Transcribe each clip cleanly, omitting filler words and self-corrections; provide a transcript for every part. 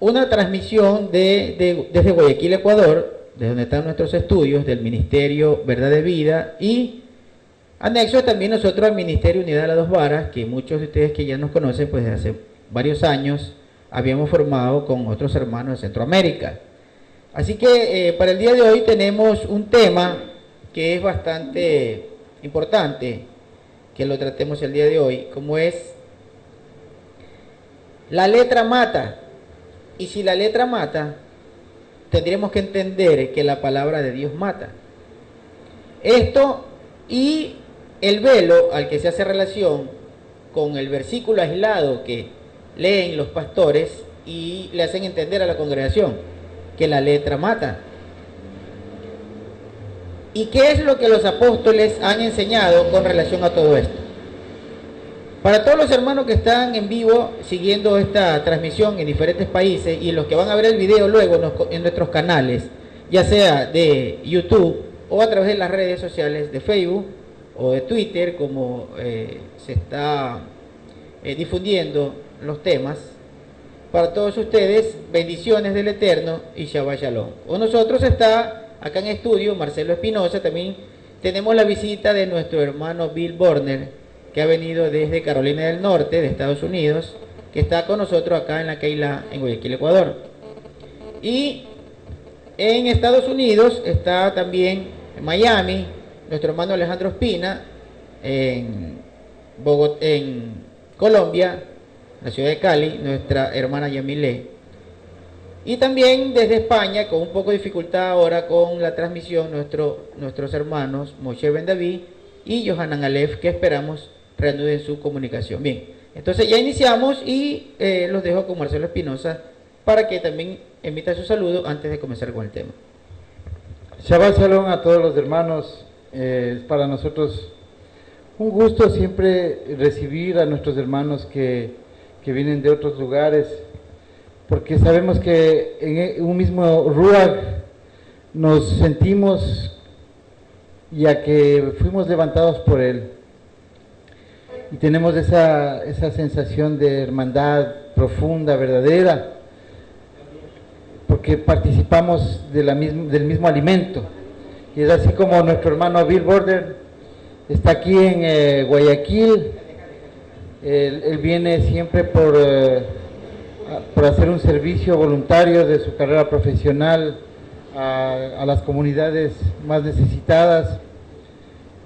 una transmisión desde Guayaquil, Ecuador, desde donde están nuestros estudios del Ministerio Verdad de Vida, y anexo también nosotros al Ministerio Unidad de las Dos Varas, que muchos de ustedes que ya nos conocen, pues desde hace varios años habíamos formado con otros hermanos de Centroamérica. Así que para el día de hoy tenemos un tema que es bastante importante que lo tratemos el día de hoy, como es: la letra mata. Y si la letra mata, tendríamos que entender que la palabra de Dios mata. Esto y el velo al que se hace relación con el versículo aislado que leen los pastores y le hacen entender a la congregación que la letra mata. ¿Y qué es lo que los apóstoles han enseñado con relación a todo esto? Para todos los hermanos que están en vivo siguiendo esta transmisión en diferentes países y los que van a ver el video luego en nuestros canales, ya sea de YouTube o a través de las redes sociales de Facebook o de Twitter, como se está difundiendo los temas, para todos ustedes, bendiciones del Eterno y Shabbat Shalom. Con nosotros está acá en estudio Marcelo Espinosa. También tenemos la visita de nuestro hermano Bill Borner, que ha venido desde Carolina del Norte, de Estados Unidos, que está con nosotros acá en la Keilah, en Guayaquil, Ecuador. Y en Estados Unidos está también en Miami nuestro hermano Alejandro Espina, en Bogotá, en Colombia, la ciudad de Cali, nuestra hermana Yamile. Y también desde España, con un poco de dificultad ahora con la transmisión, nuestros hermanos Moshe Ben David y Yohanan Aleph, que esperamos reanuden su comunicación. Bien, entonces ya iniciamos y los dejo con Marcelo Espinosa para que también emita su saludo antes de comenzar con el tema. Shabbat Shalom a todos los hermanos. Es para nosotros un gusto siempre recibir a nuestros hermanos que vienen de otros lugares, porque sabemos que en un mismo Ruach nos sentimos, ya que fuimos levantados por él, y tenemos esa sensación de hermandad profunda, verdadera, porque participamos del mismo alimento. Y es así como nuestro hermano Bill Border está aquí en Guayaquil. Él viene siempre por hacer un servicio voluntario de su carrera profesional a las comunidades más necesitadas,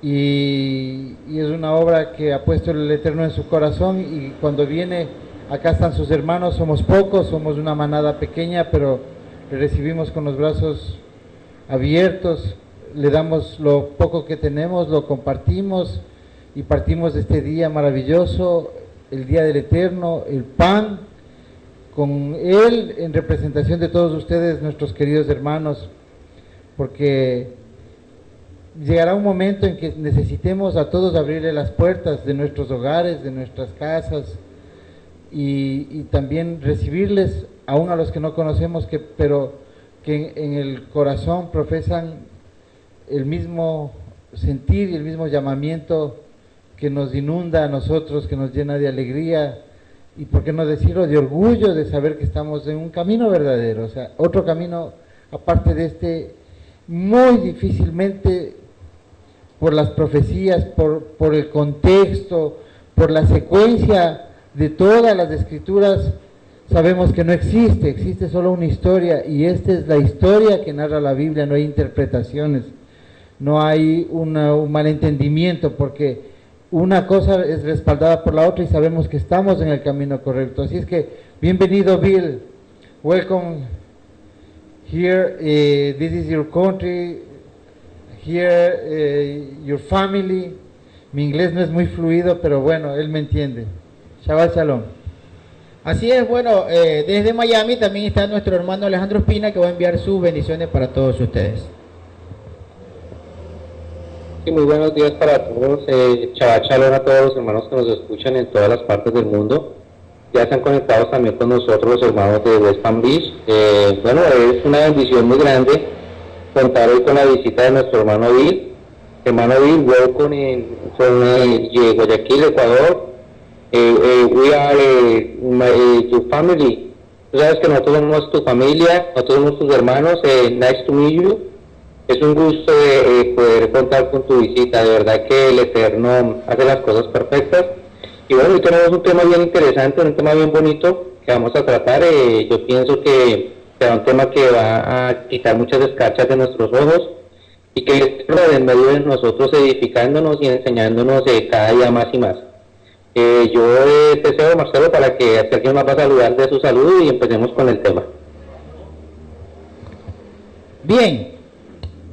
y es una obra que ha puesto el Eterno en su corazón. Y cuando viene, acá están sus hermanos, somos pocos, somos una manada pequeña, pero le recibimos con los brazos abiertos, le damos lo poco que tenemos, lo compartimos y partimos de este día maravilloso, el día del Eterno, el pan, con él en representación de todos ustedes, nuestros queridos hermanos, porque llegará un momento en que necesitemos a todos abrirle las puertas de nuestros hogares, de nuestras casas, y también recibirles, aún a los que no conocemos, pero que en el corazón profesan el mismo sentir y el mismo llamamiento que nos inunda a nosotros, que nos llena de alegría, y por qué no decirlo, de orgullo de saber que estamos en un camino verdadero, o sea, otro camino aparte de este, muy difícilmente, por las profecías, por el contexto, por la secuencia de todas las escrituras, sabemos que no existe, existe solo una historia, y esta es la historia que narra la Biblia. No hay interpretaciones, no hay un malentendimiento, porque una cosa es respaldada por la otra y sabemos que estamos en el camino correcto. Así es que, bienvenido Bill, welcome here, this is your country, here your family. Mi inglés no es muy fluido, pero bueno, él me entiende. Shabbat Shalom. Así es, bueno, desde Miami también está nuestro hermano Alejandro Espina, que va a enviar sus bendiciones para todos ustedes. Sí, muy buenos días para todos. Shabbat Shalom a todos los hermanos que nos escuchan en todas las partes del mundo. Ya están conectados también con nosotros los hermanos de West Palm Beach. Bueno, es una bendición muy grande contar hoy con la visita de nuestro hermano Bill. Hermano Bill, welcome from Guayaquil, Ecuador. We are your family Tú sabes que nosotros somos tu familia, nosotros somos tus hermanos, nice to meet you. Es un gusto poder contar con tu visita, de verdad que el Eterno hace las cosas perfectas. Y bueno, hoy tenemos un tema bien interesante, un tema bien bonito que vamos a tratar. Yo pienso que será un tema que va a quitar muchas escarchas de nuestros ojos y que esté en medio de nosotros edificándonos y enseñándonos cada día más y más. Yo te cedo, Marcelo, para que si alguien más va a saludar de su saludo y empecemos con el tema. Bien,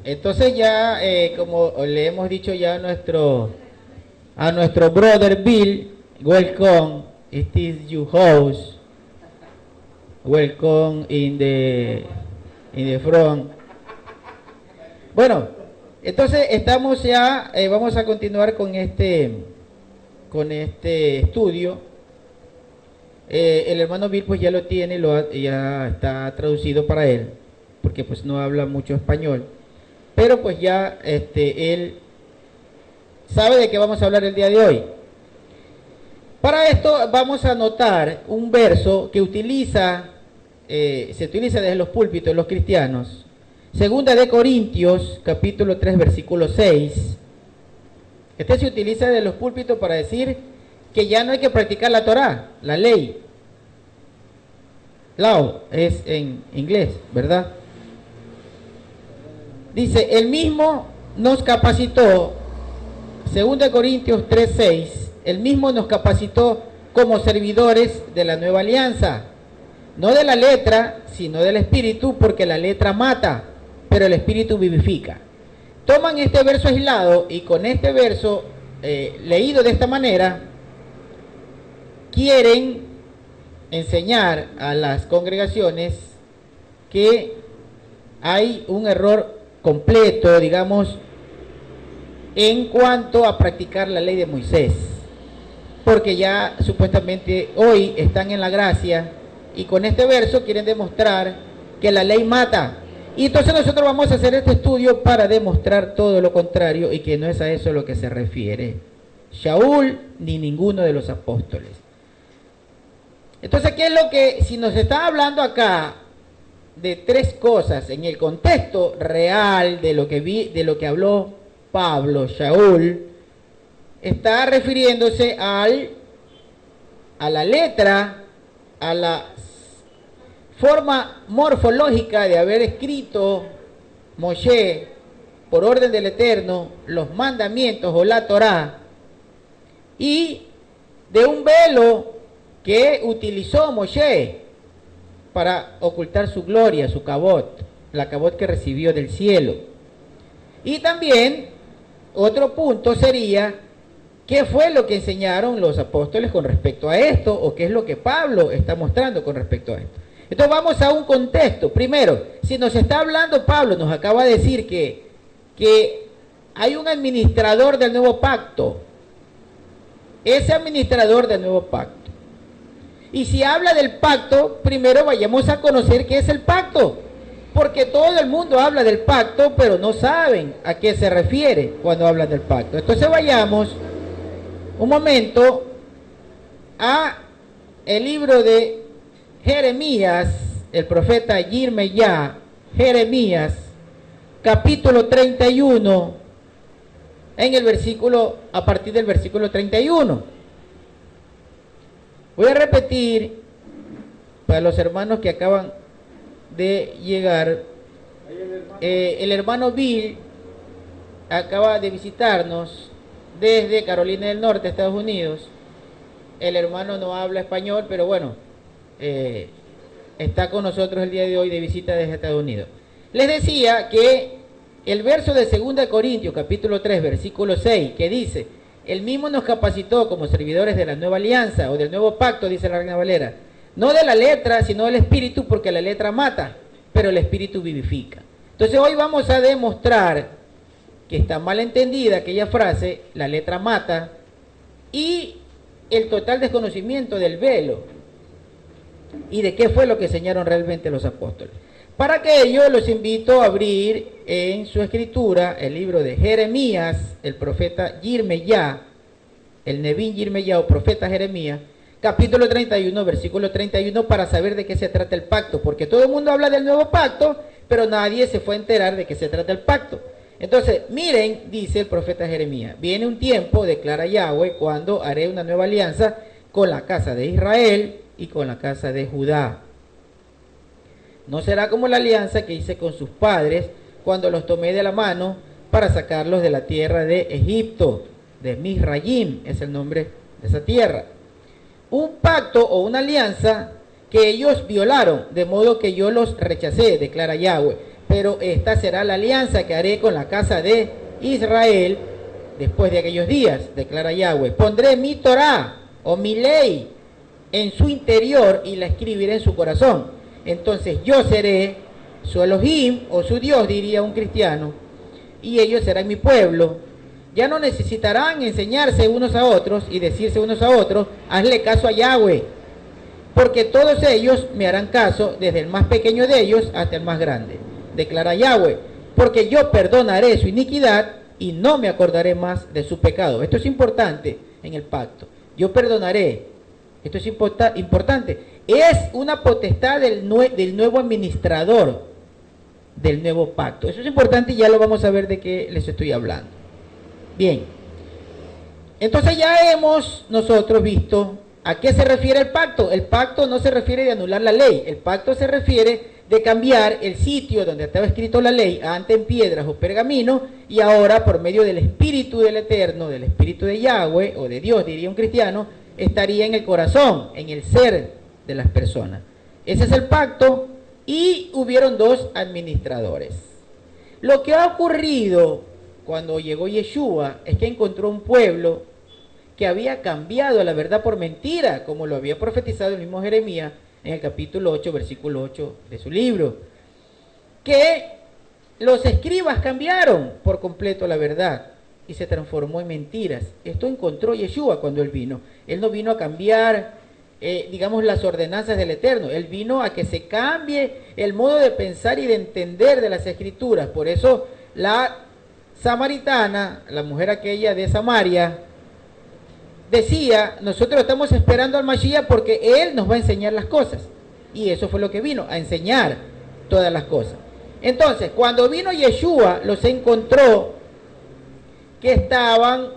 entonces ya, como le hemos dicho ya a nuestro brother Bill, welcome, it is your house, welcome in the front. Bueno, entonces estamos ya, vamos a continuar con este estudio. El hermano Bill pues ya lo tiene, ya está traducido para él, porque pues no habla mucho español, pero pues ya él sabe de qué vamos a hablar el día de hoy. Para esto vamos a notar un verso que se utiliza desde los púlpitos de los cristianos. Segunda de Corintios, capítulo 3, versículo 6. Este se utiliza de los púlpitos para decir que ya no hay que practicar la Torá, la ley. Law es en inglés, ¿verdad? Dice, el mismo nos capacitó, 2 Corintios 3:6, el mismo nos capacitó como servidores de la nueva alianza, no de la letra, sino del espíritu, porque la letra mata, pero el espíritu vivifica. Toman este verso aislado y con este verso leído de esta manera, quieren enseñar a las congregaciones que hay un error completo, digamos, en cuanto a practicar la ley de Moisés, porque ya supuestamente hoy están en la gracia y con este verso quieren demostrar que la ley mata. Y entonces nosotros vamos a hacer este estudio para demostrar todo lo contrario y que no es a eso a lo que se refiere Shaul ni ninguno de los apóstoles. Entonces, ¿qué es lo que, si nos está hablando acá de tres cosas en el contexto real de lo que habló Pablo, Shaul, está refiriéndose a la letra, a la forma morfológica de haber escrito Moshe por orden del Eterno los mandamientos o la Torá, y de un velo que utilizó Moshe para ocultar su gloria, su cabot, la cabot que recibió del cielo. Y también otro punto sería qué fue lo que enseñaron los apóstoles con respecto a esto, o qué es lo que Pablo está mostrando con respecto a esto. Entonces vamos a un contexto. Primero, si nos está hablando Pablo, nos acaba de decir que hay un administrador del nuevo pacto. Ese administrador del nuevo pacto. Y si habla del pacto, primero vayamos a conocer qué es el pacto. Porque todo el mundo habla del pacto, pero no saben a qué se refiere cuando hablan del pacto. Entonces vayamos un momento a el libro de Jeremías, el profeta Yirmeyá, Jeremías, capítulo 31, a partir del versículo 31. Voy a repetir para los hermanos que acaban de llegar. El hermano Bill acaba de visitarnos desde Carolina del Norte, Estados Unidos. El hermano no habla español, pero bueno, está con nosotros el día de hoy de visita desde Estados Unidos. Les decía que el verso de 2 Corintios, capítulo 3, versículo 6, que dice, el mismo nos capacitó como servidores de la nueva alianza o del nuevo pacto, dice la Reina Valera, no de la letra, sino del espíritu, porque la letra mata, pero el espíritu vivifica. Entonces hoy vamos a demostrar que está mal entendida aquella frase, la letra mata, y el total desconocimiento del velo y de qué fue lo que enseñaron realmente los apóstoles. Para aquello los invito a abrir en su escritura el libro de Jeremías, el profeta Yirmeyá, el Nebí Yirmeyá o profeta Jeremías, capítulo 31, versículo 31, para saber de qué se trata el pacto, porque todo el mundo habla del nuevo pacto, pero nadie se fue a enterar de qué se trata el pacto. Entonces, miren, dice el profeta Jeremías, viene un tiempo, declara Yahweh, cuando haré una nueva alianza con la casa de Israel y con la casa de Judá. No será como la alianza que hice con sus padres cuando los tomé de la mano para sacarlos de la tierra de Egipto, de Misrayim, es el nombre de esa tierra. Un pacto o una alianza que ellos violaron, de modo que yo los rechacé, declara Yahweh. Pero esta será la alianza que haré con la casa de Israel después de aquellos días, declara Yahweh. Pondré mi Torah o mi ley en su interior y la escribiré en su corazón. Entonces yo seré su Elohim o su Dios, diría un cristiano, y ellos serán mi pueblo. Ya no necesitarán enseñarse unos a otros y decirse unos a otros, hazle caso a Yahweh, porque todos ellos me harán caso, desde el más pequeño de ellos hasta el más grande, declara Yahweh, porque yo perdonaré su iniquidad y no me acordaré más de su pecado. Esto es importante en el pacto. Yo perdonaré. Esto es importante. Es una potestad del nuevo administrador del nuevo pacto. Eso es importante y ya lo vamos a ver de qué les estoy hablando. Bien. Entonces ya hemos nosotros visto a qué se refiere el pacto. El pacto no se refiere de anular la ley. El pacto se refiere de cambiar el sitio donde estaba escrito la ley, antes en piedras o pergamino, y ahora por medio del Espíritu del Eterno, del Espíritu de Yahweh, o de Dios, diría un cristiano, estaría en el corazón, en el ser de las personas. Ese es el pacto, y hubieron dos administradores. Lo que ha ocurrido cuando llegó Yeshua es que encontró un pueblo que había cambiado la verdad por mentira, como lo había profetizado el mismo Jeremías en el capítulo 8, versículo 8 de su libro, que los escribas cambiaron por completo la verdad y se transformó en mentiras. Esto encontró Yeshua cuando él vino. Él no vino a cambiar, digamos, las ordenanzas del Eterno. Él vino a que se cambie el modo de pensar y de entender de las Escrituras. Por eso la samaritana, la mujer aquella de Samaria, decía, nosotros estamos esperando al Mashiach porque Él nos va a enseñar las cosas. Y eso fue lo que vino, a enseñar todas las cosas. Entonces, cuando vino Yeshua, los encontró que estaban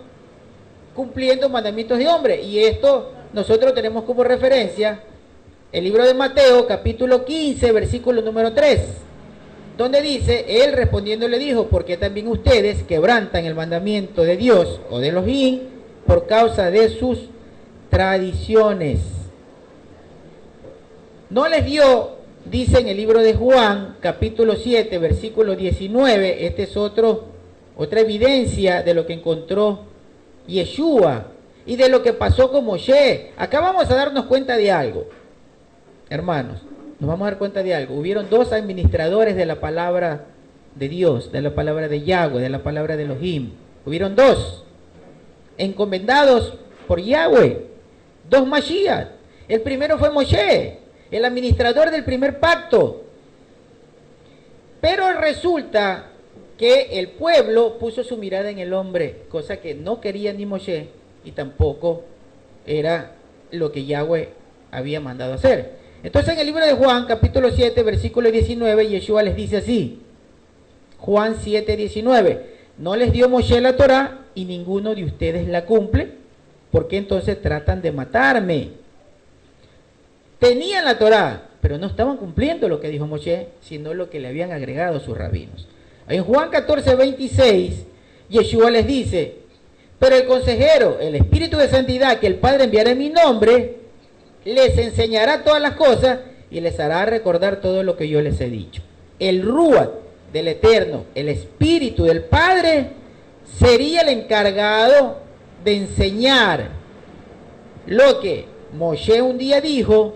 cumpliendo mandamientos de hombre. Y esto nosotros tenemos como referencia el libro de Mateo, capítulo 15, versículo número 3, donde dice, Él respondiendo le dijo, ¿por qué también ustedes quebrantan el mandamiento de Dios o de Elohim por causa de sus tradiciones? No les dio, dice en el libro de Juan, capítulo 7, versículo 19, este es otra evidencia de lo que encontró Yeshua y de lo que pasó con Moshe. Acá vamos a darnos cuenta de algo, hermanos, nos vamos a dar cuenta de algo. Hubieron dos administradores de la palabra de Dios, de la palabra de Yahweh, de la palabra de Elohim. Hubieron dos, encomendados por Yahweh, dos Mashiach. El primero fue Moshe, el administrador del primer pacto. Pero resulta que el pueblo puso su mirada en el hombre, cosa que no quería ni Moshe y tampoco era lo que Yahweh había mandado hacer. Entonces en el libro de Juan, capítulo 7, versículo 19, Yeshua les dice así, Juan 7, 19, no les dio Moshe la Torá y ninguno de ustedes la cumple, ¿por qué entonces tratan de matarme? Tenían la Torá, pero no estaban cumpliendo lo que dijo Moshe, sino lo que le habían agregado sus rabinos. En Juan 14, 26, Yeshua les dice, pero el consejero, el Espíritu de Santidad que el Padre enviará en mi nombre, les enseñará todas las cosas y les hará recordar todo lo que yo les he dicho. El Ruach del Eterno, el Espíritu del Padre, sería el encargado de enseñar lo que Moshe un día dijo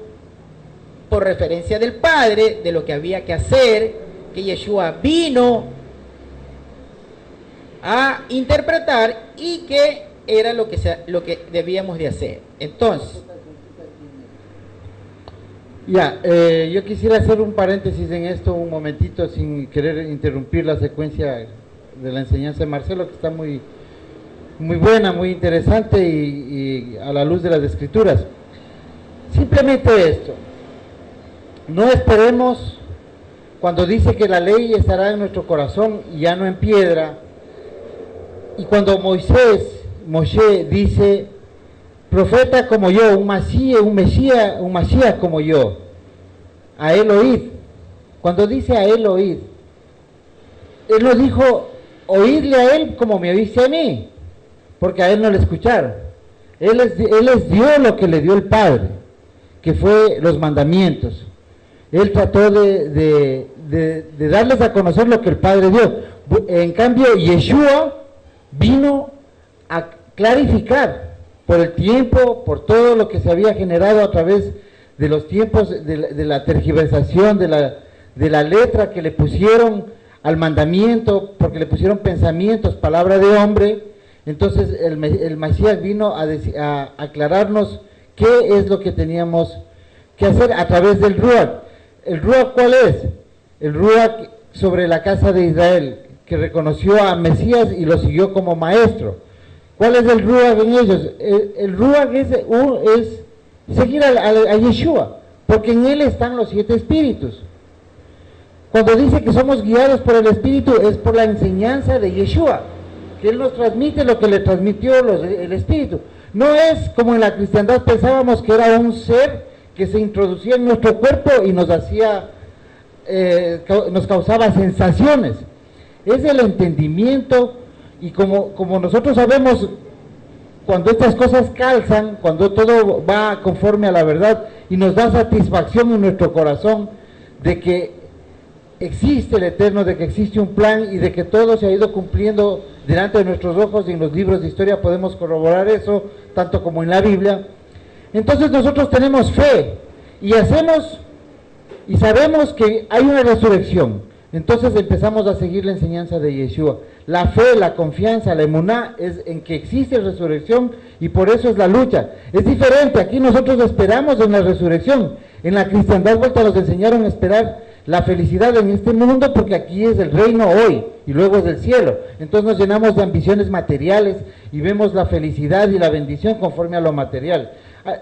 por referencia del Padre, de lo que había que hacer, que Yeshua vino a interpretar y que era lo que debíamos de hacer. Entonces, yo quisiera hacer un paréntesis en esto un momentito sin querer interrumpir la secuencia de la enseñanza de Marcelo, que está muy, muy buena, muy interesante y a la luz de las Escrituras. Simplemente esto, no esperemos cuando dice que la ley estará en nuestro corazón y ya no en piedra, y cuando Moshe dice, profeta como yo, un Mesías como yo, a él oíd. Cuando dice a él oíd, él no dijo oírle a él como me oíste a mí, porque a él no le escucharon. Él les dio lo que le dio el Padre, que fue los mandamientos. Él trató de darles a conocer lo que el Padre dio. En cambio, Yeshua vino a clarificar por el tiempo, por todo lo que se había generado a través de los tiempos, de la tergiversación, de la letra que le pusieron al mandamiento, porque le pusieron pensamientos, palabra de hombre. Entonces el Mesías vino a aclararnos qué es lo que teníamos que hacer a través del Ruach. ¿El Ruach cuál es? El Ruach sobre la casa de Israel, que reconoció a Mesías y lo siguió como maestro. ¿Cuál es el Ruach en ellos? El Ruach es seguir a Yeshua, porque en él están los 7 espíritus. Cuando dice que somos guiados por el Espíritu, es por la enseñanza de Yeshua, que Él nos transmite lo que le transmitió el Espíritu. No es como en la cristiandad pensábamos que era un ser que se introducía en nuestro cuerpo y nos causaba sensaciones. Es el entendimiento, y como nosotros sabemos, cuando estas cosas calzan, cuando todo va conforme a la verdad y nos da satisfacción en nuestro corazón de que existe el Eterno, de que existe un plan y de que todo se ha ido cumpliendo delante de nuestros ojos, y en los libros de historia podemos corroborar eso, tanto como en la Biblia. Entonces nosotros tenemos fe y sabemos que hay una resurrección. Entonces empezamos a seguir la enseñanza de Yeshua. La fe, la confianza, la emuná es en que existe resurrección, y por eso es la lucha. Es diferente, aquí nosotros esperamos en la resurrección. En la cristiandad vuelta nos enseñaron a esperar la felicidad en este mundo, porque aquí es el reino hoy y luego es el cielo. Entonces nos llenamos de ambiciones materiales y vemos la felicidad y la bendición conforme a lo material.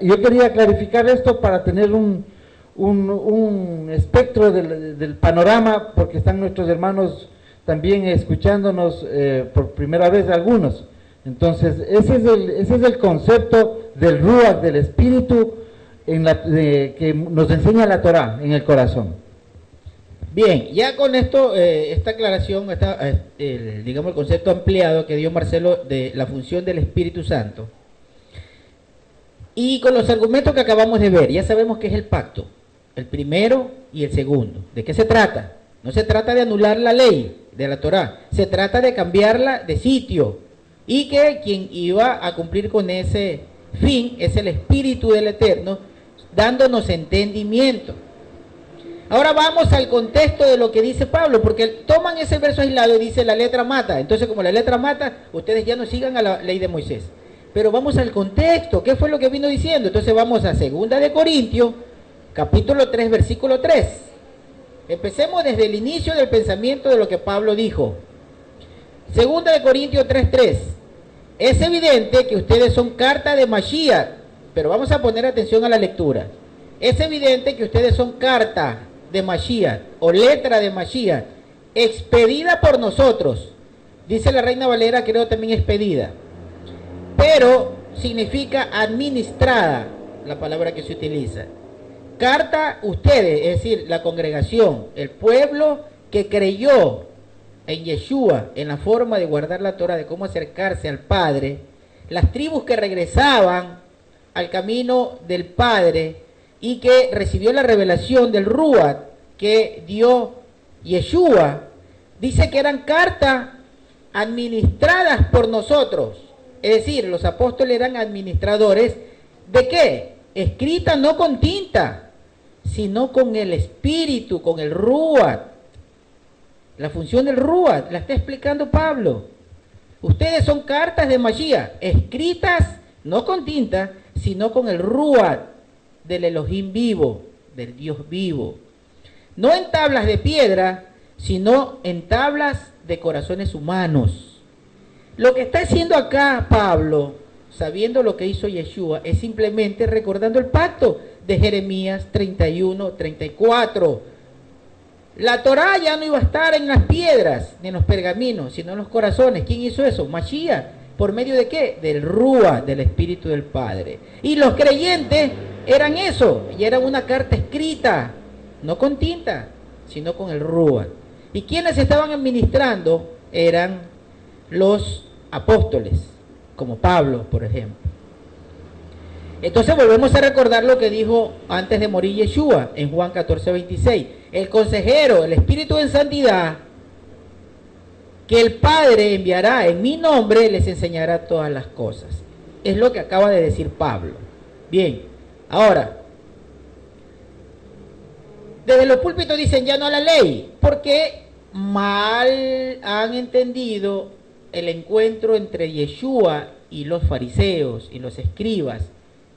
Yo quería clarificar esto para tener un espectro del panorama, porque están nuestros hermanos también escuchándonos por primera vez algunos. Entonces ese es el concepto del Ruach, del Espíritu que nos enseña la Torá en el corazón. Bien, ya con esto, esta aclaración, digamos el concepto ampliado que dio Marcelo de la función del Espíritu Santo, y con los argumentos que acabamos de ver, ya sabemos qué es el pacto, el primero y el segundo. ¿De qué se trata? No se trata de anular la ley de la Torá, se trata de cambiarla de sitio, y que quien iba a cumplir con ese fin es el Espíritu del Eterno, dándonos entendimiento. Ahora vamos al contexto de lo que dice Pablo, porque toman ese verso aislado y dice la letra mata. Entonces, como la letra mata, ustedes ya no sigan a la ley de Moisés. Pero vamos al contexto, ¿qué fue lo que vino diciendo? Entonces vamos a 2 de Corintios, capítulo 3, versículo 3. Empecemos desde el inicio del pensamiento de lo que Pablo dijo. 2 de Corintios 3:3. Es evidente que ustedes son carta de Mashiach, pero vamos a poner atención a la lectura. Es evidente que ustedes son carta de Mashiach o letra de Mashiach, expedida por nosotros. Dice la Reina Valera, creo también expedida, pero significa administrada, la palabra que se utiliza. Carta, ustedes, es decir, la congregación, el pueblo que creyó en Yeshua, en la forma de guardar la Torah, de cómo acercarse al Padre, las tribus que regresaban al camino del Padre y que recibió la revelación del Ruach que dio Yeshua, dice que eran cartas administradas por nosotros. Es decir, los apóstoles eran administradores ¿de qué? Escritas no con tinta, sino con el Espíritu, con el Ruach. La función del Ruach la está explicando Pablo. Ustedes son cartas de Mashiach, escritas no con tinta, sino con el Ruach del Elohim vivo, del Dios vivo. No en tablas de piedra, sino en tablas de corazones humanos. Lo que está haciendo acá Pablo, sabiendo lo que hizo Yeshua, es simplemente recordando el pacto de Jeremías 31, 34. La Torá ya no iba a estar en las piedras, ni en los pergaminos, sino en los corazones. ¿Quién hizo eso? Mashiach. ¿Por medio de qué? Del Rúa, del Espíritu del Padre. Y los creyentes eran eso, y eran una carta escrita, no con tinta, sino con el Rúa. ¿Y quienes estaban administrando? Eran los apóstoles, como Pablo, por ejemplo. Entonces volvemos a recordar lo que dijo antes de morir Yeshua en Juan 14, 26. El consejero, el Espíritu en santidad, que el Padre enviará en mi nombre, les enseñará todas las cosas. Es lo que acaba de decir Pablo. Bien, ahora, desde los púlpitos dicen ya no a la ley, porque mal han entendido el encuentro entre Yeshua y los fariseos y los escribas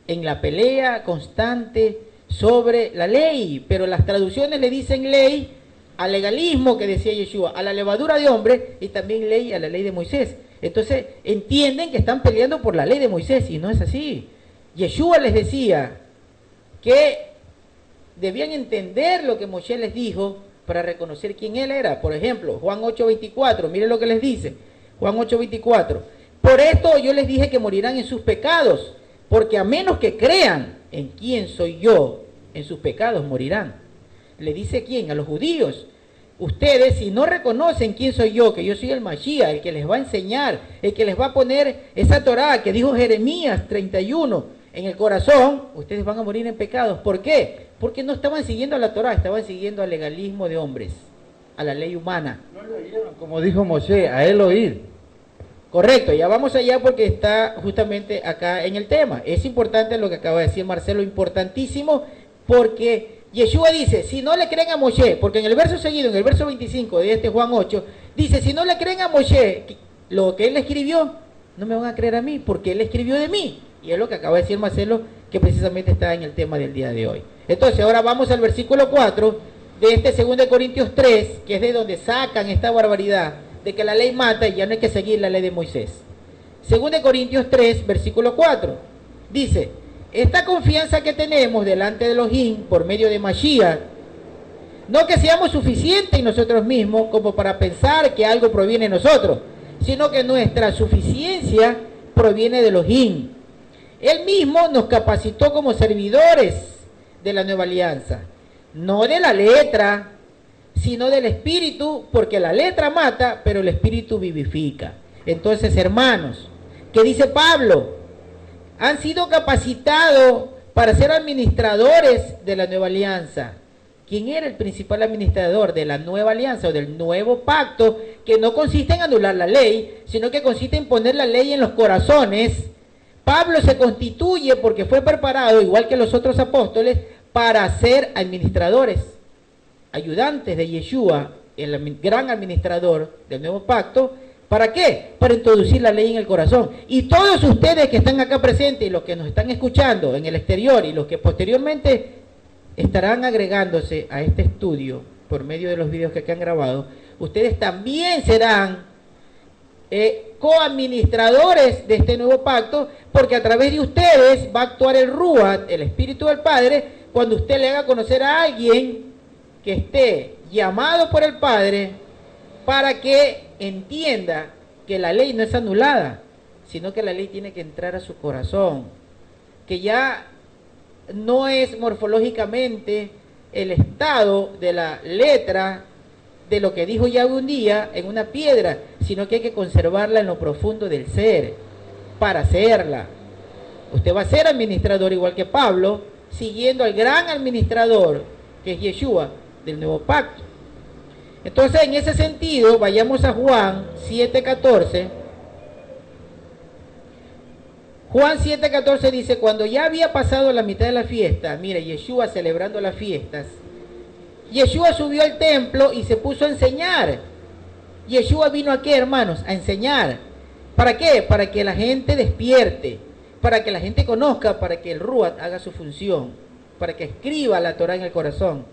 en la pelea constante sobre la ley, pero las traducciones le dicen ley al legalismo que decía Yeshua, a la levadura de hombre, y también ley a la ley de Moisés. Entonces entienden que están peleando por la ley de Moisés, y no es así. Yeshua les decía que debían entender lo que Moisés les dijo para reconocer quién él era. Por ejemplo, Juan 8:24, miren lo que les dice, Juan 8:24, por esto yo les dije que morirán en sus pecados, porque a menos que crean en quién soy yo, en sus pecados morirán. Le dice quién, a los judíos. Ustedes, si no reconocen quién soy yo, que yo soy el Mashiach, el que les va a enseñar, el que les va a poner esa Torá que dijo Jeremías 31 en el corazón, ustedes van a morir en pecados. ¿Por qué? Porque no estaban siguiendo a la Torá, estaban siguiendo al legalismo de hombres, a la ley humana. No lo oyeron, como dijo Moshe, a él oír. Correcto, ya vamos allá porque está justamente acá en el tema. Es importante lo que acaba de decir Marcelo, importantísimo, porque Yeshua dice, si no le creen a Moshe, porque en el verso seguido, en el verso 25 de este Juan 8, dice, si no le creen a Moshe, lo que él escribió, no me van a creer a mí, porque él escribió de mí. Y es lo que acaba de decir Marcelo, que precisamente está en el tema del día de hoy. Entonces, ahora vamos al versículo 4 de este 2 Corintios 3, que es de donde sacan esta barbaridad de que la ley mata y ya no hay que seguir la ley de Moisés. 2 Corintios 3, versículo 4, dice, esta confianza que tenemos delante de Elohim por medio de Mashiach, no que seamos suficientes en nosotros mismos como para pensar que algo proviene de nosotros, sino que nuestra suficiencia proviene de Elohim. Él mismo nos capacitó como servidores de la nueva alianza, no de la letra, sino del Espíritu, porque la letra mata, pero el Espíritu vivifica. Entonces, hermanos, ¿qué dice Pablo? Han sido capacitados para ser administradores de la nueva alianza. ¿Quién era el principal administrador de la nueva alianza o del nuevo pacto? Que no consiste en anular la ley, sino que consiste en poner la ley en los corazones. Pablo se constituye porque fue preparado, igual que los otros apóstoles, para ser administradores, ayudantes de Yeshua, el gran administrador del nuevo pacto. ¿Para qué? Para introducir la ley en el corazón. Y todos ustedes que están acá presentes y los que nos están escuchando en el exterior y los que posteriormente estarán agregándose a este estudio por medio de los videos que aquí han grabado, ustedes también serán coadministradores de este nuevo pacto, porque a través de ustedes va a actuar el Ruach, el Espíritu del Padre, cuando usted le haga conocer a alguien que esté llamado por el Padre, para que entienda que la ley no es anulada, sino que la ley tiene que entrar a su corazón, que ya no es morfológicamente el estado de la letra de lo que dijo Yahweh un día en una piedra, sino que hay que conservarla en lo profundo del ser, para hacerla. Usted va a ser administrador igual que Pablo, siguiendo al gran administrador, que es Yeshua, del nuevo pacto. Entonces, en ese sentido, vayamos a Juan 7:14. Juan 7:14 dice, cuando ya había pasado la mitad de la fiesta, mire, Yeshua celebrando las fiestas, Yeshua subió al templo y se puso a enseñar. Yeshua vino aquí, hermanos, a enseñar. ¿Para qué? Para que la gente despierte, para que la gente conozca, para que el Ruach haga su función, para que escriba la Torah en el corazón.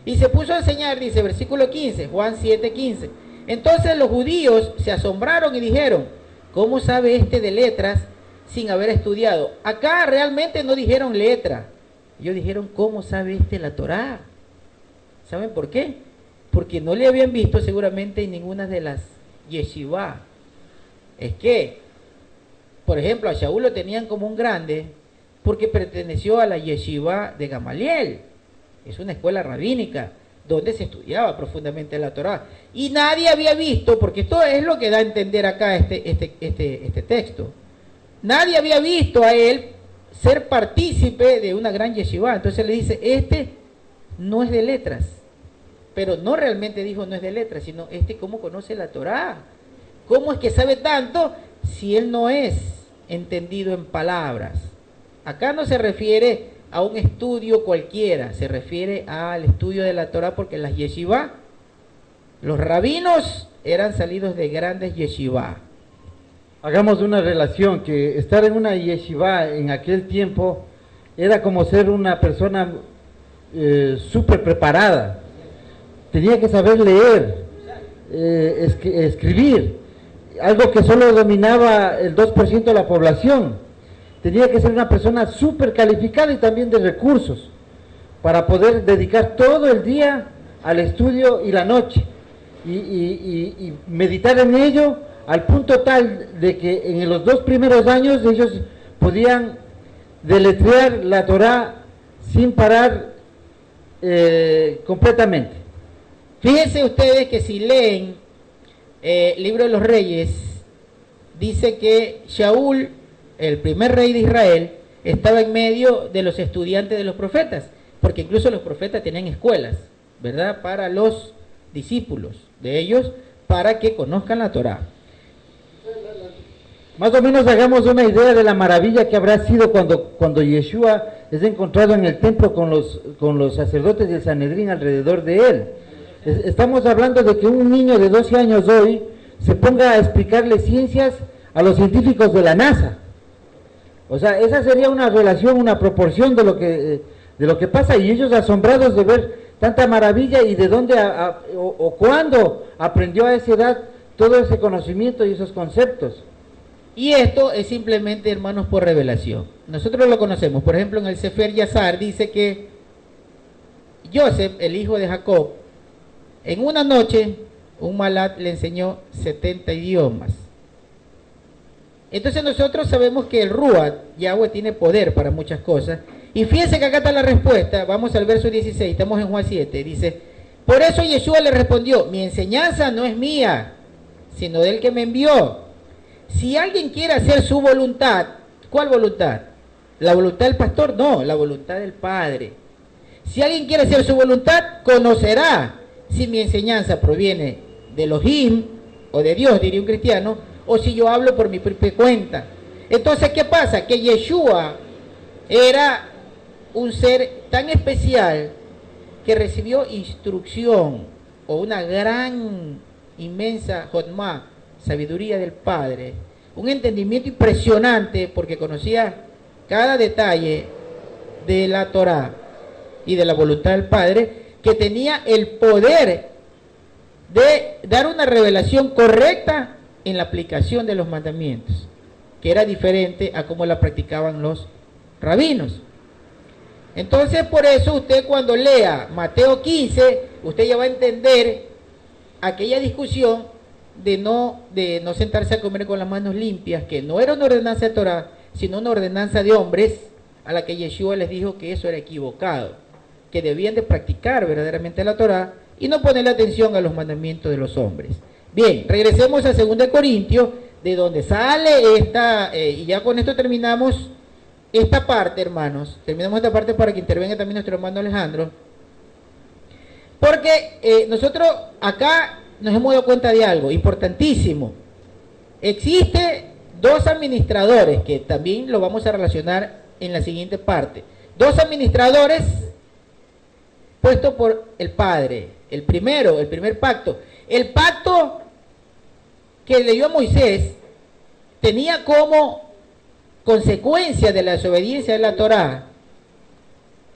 Y se puso a enseñar, dice, versículo 15, Juan 7:15. Entonces los judíos se asombraron y dijeron, ¿cómo sabe este de letras sin haber estudiado? Acá realmente no dijeron letra, Ellos dijeron, ¿cómo sabe la Torá? ¿Saben por qué? Porque no le habían visto seguramente en ninguna de las yeshivá. Es que, por ejemplo, a Shaul lo tenían como un grande porque perteneció a la yeshivá de Gamaliel. Es una escuela rabínica donde se estudiaba profundamente la Torá. Y nadie había visto, porque esto es lo que da a entender acá este texto. Nadie había visto a él ser partícipe de una gran yeshivá. Entonces le dice, no es de letras. Pero no realmente dijo no es de letras, sino cómo conoce la Torá. ¿Cómo es que sabe tanto si él no es entendido en palabras? Acá no se refiere a un estudio cualquiera, se refiere al estudio de la Torá, porque las yeshivá, los rabinos eran salidos de grandes yeshivá. Hagamos una relación, que estar en una yeshivá en aquel tiempo era como ser una persona súper preparada. Tenía que saber leer, escribir, algo que solo dominaba el 2% de la población. Tenía que ser una persona súper calificada y también de recursos para poder dedicar todo el día al estudio y la noche y meditar en ello al punto tal de que en los 2 primeros años ellos podían deletrear la Torá sin parar completamente. Fíjense ustedes que si leen Libro de los Reyes, dice que Shaul, el primer rey de Israel, estaba en medio de los estudiantes de los profetas, porque incluso los profetas tenían escuelas, ¿verdad?, para los discípulos de ellos, para que conozcan la Torá. Más o menos hagamos una idea de la maravilla que habrá sido cuando Yeshua es encontrado en el templo con los sacerdotes del Sanedrín alrededor de él. Estamos hablando de que un niño de 12 años hoy se ponga a explicarle ciencias a los científicos de la NASA. O sea, esa sería una relación, una proporción de lo que pasa, y ellos asombrados de ver tanta maravilla y de dónde o cuándo aprendió a esa edad todo ese conocimiento y esos conceptos. Y esto es simplemente, hermanos, por revelación. Nosotros lo conocemos. Por ejemplo, en el Sefer Yazar dice que Joseph, el hijo de Jacob, en una noche un malat le enseñó 70 idiomas. Entonces nosotros sabemos que el Ruach, Yahweh, tiene poder para muchas cosas. Y fíjense que acá está la respuesta. Vamos al verso 16, estamos en Juan 7. Dice, por eso Yeshua le respondió, mi enseñanza no es mía, sino del que me envió. Si alguien quiere hacer su voluntad, ¿cuál voluntad? ¿La voluntad del pastor? No, la voluntad del Padre. Si alguien quiere hacer su voluntad, conocerá si mi enseñanza proviene de Elohim o de Dios, diría un cristiano, o si yo hablo por mi propia cuenta. Entonces, ¿qué pasa? Que Yeshua era un ser tan especial que recibió instrucción o una gran, inmensa jotma, sabiduría del Padre, un entendimiento impresionante porque conocía cada detalle de la Torá y de la voluntad del Padre, que tenía el poder de dar una revelación correcta en la aplicación de los mandamientos, que era diferente a cómo la practicaban los rabinos. Entonces, por eso usted cuando lea Mateo 15, usted ya va a entender aquella discusión de no sentarse a comer con las manos limpias, que no era una ordenanza de Torah, sino una ordenanza de hombres, a la que Yeshua les dijo que eso era equivocado, que debían de practicar verdaderamente la Torah y no ponerle atención a los mandamientos de los hombres. Bien, regresemos a 2 Corintios, de donde sale y ya con esto terminamos esta parte, hermanos. Terminamos esta parte para que intervenga también nuestro hermano Alejandro, porque nosotros acá nos hemos dado cuenta de algo importantísimo. Existe 2 administradores, que también lo vamos a relacionar en la siguiente parte. 2 administradores puestos por el Padre. El primer pacto. El pacto que le dio a Moisés tenía como consecuencia de la desobediencia de la Torá.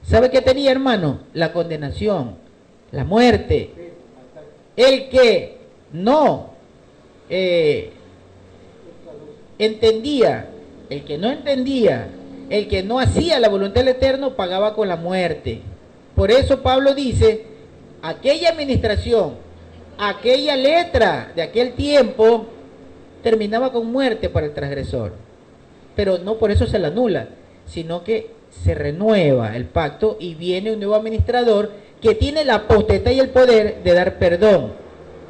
¿Sabe qué tenía, hermano? La condenación, la muerte. El que no entendía, el que no entendía El que no hacía la voluntad del Eterno pagaba con la muerte. Por eso Pablo dice, aquella administración, aquella letra de aquel tiempo terminaba con muerte para el transgresor. Pero no por eso se la anula, sino que se renueva el pacto y viene un nuevo administrador que tiene la potestad y el poder de dar perdón.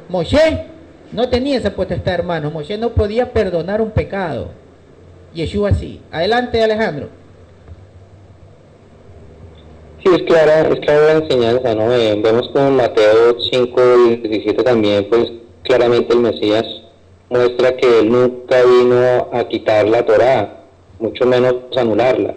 Moshe no tenía esa potestad, hermanos. Moshe no podía perdonar un pecado. Yeshua sí. Adelante, Alejandro. Sí, es clara la enseñanza, ¿no? Vemos como Mateo 5:17 también, pues claramente el Mesías muestra que él nunca vino a quitar la Torá, mucho menos a anularla,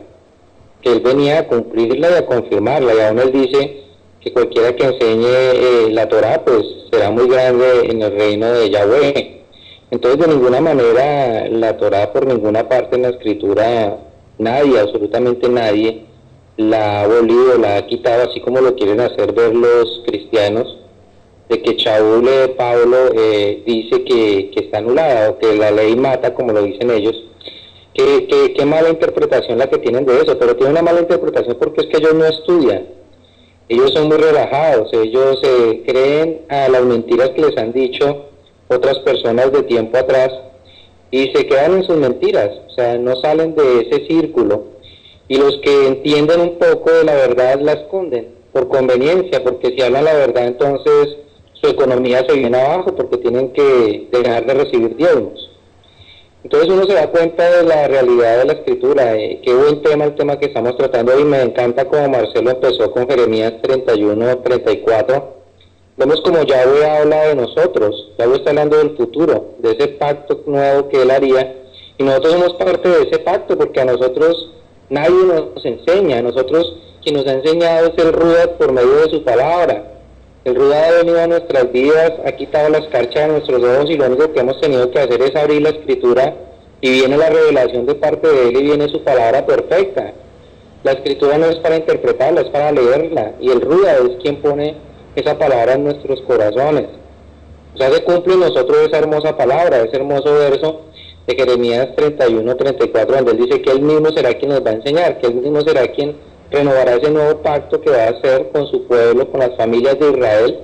que él venía a cumplirla y a confirmarla, y aún él dice que cualquiera que enseñe la Torá, pues será muy grande en el reino de Yahweh. Entonces, de ninguna manera la Torá, por ninguna parte en la Escritura, nadie, absolutamente nadie, la ha abolido, la ha quitado, así como lo quieren hacer ver los cristianos, de que Shaul Pablo dice que está anulada, o que la ley mata, como lo dicen ellos. Qué mala interpretación la que tienen de eso, pero tienen una mala interpretación porque es que ellos no estudian. Ellos son muy relajados, ellos creen a las mentiras que les han dicho otras personas de tiempo atrás y se quedan en sus mentiras, o sea, no salen de ese círculo. Y los que entienden un poco de la verdad la esconden por conveniencia, porque si hablan la verdad entonces su economía se viene abajo porque tienen que dejar de recibir diezmos. Entonces uno se da cuenta de la realidad de la Escritura. Qué buen tema el tema que estamos tratando hoy. Me encanta como Marcelo empezó con Jeremías 31:34. Vemos como Yahweh habla de nosotros. Yahweh está hablando del futuro, de ese pacto nuevo que él haría, y nosotros somos parte de ese pacto porque a nosotros nadie nos enseña. A nosotros quien nos ha enseñado es el Ruach por medio de su palabra. El Ruach ha venido a nuestras vidas, ha quitado la escarcha de nuestros ojos, y lo único que hemos tenido que hacer es abrir la Escritura y viene la revelación de parte de él y viene su palabra perfecta. La Escritura no es para interpretarla, es para leerla, y el Ruach es quien pone esa palabra en nuestros corazones. O sea, se cumple en nosotros esa hermosa palabra, ese hermoso verso de Jeremías 31:34, donde él dice que él mismo será quien nos va a enseñar, que él mismo será quien renovará ese nuevo pacto que va a hacer con su pueblo, con las familias de Israel.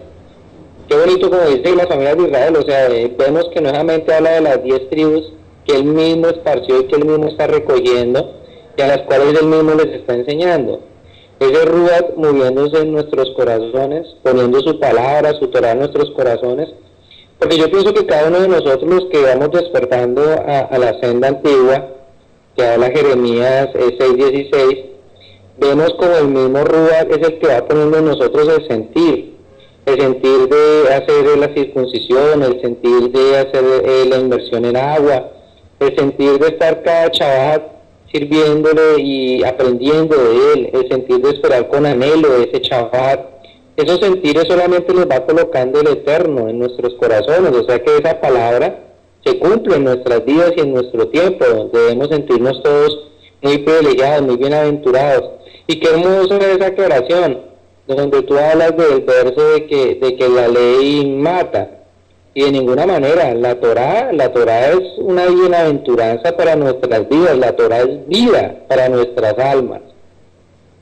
Qué bonito como dice las familias de Israel, o sea, vemos que no solamente habla de las 10 tribus que él mismo esparció y que él mismo está recogiendo, y a las cuales él mismo les está enseñando. Ese Ruach moviéndose en nuestros corazones, poniendo su palabra, su Torah en nuestros corazones, porque yo pienso que cada uno de nosotros, los que vamos despertando a la senda antigua, que habla Jeremías 6:16, vemos como el mismo Ruach es el que va poniendo en nosotros el sentir de hacer la circuncisión, el sentir de hacer la inmersión en agua, el sentir de estar cada Shabbat sirviéndole y aprendiendo de él, el sentir de esperar con anhelo de ese Shabbat. Esos sentires solamente los va colocando el Eterno en nuestros corazones, o sea que esa palabra se cumple en nuestras vidas y en nuestro tiempo. Debemos sentirnos todos muy privilegiados, muy bienaventurados. Y qué hermosa es esa aclaración, donde tú hablas del verso de que la ley mata, y de ninguna manera. La Torá es una bienaventuranza para nuestras vidas, la Torá es vida para nuestras almas.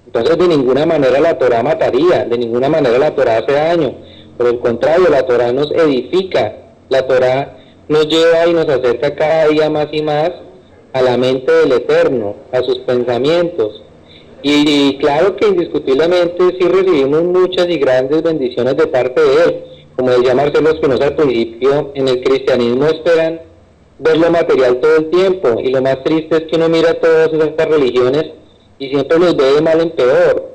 Entonces de ninguna manera la Torá mataría, de ninguna manera la Torá hace daño. Por el contrario, la Torá nos edifica, la Torá nos lleva y nos acerca cada día más y más a la mente del Eterno, a sus pensamientos. Y claro que indiscutiblemente sí recibimos muchas y grandes bendiciones de parte de él. Como decía Marcelo Espinosa al principio, en el cristianismo esperan ver lo material todo el tiempo, y lo más triste es que uno mira todas estas religiones y siempre los ve de mal en peor,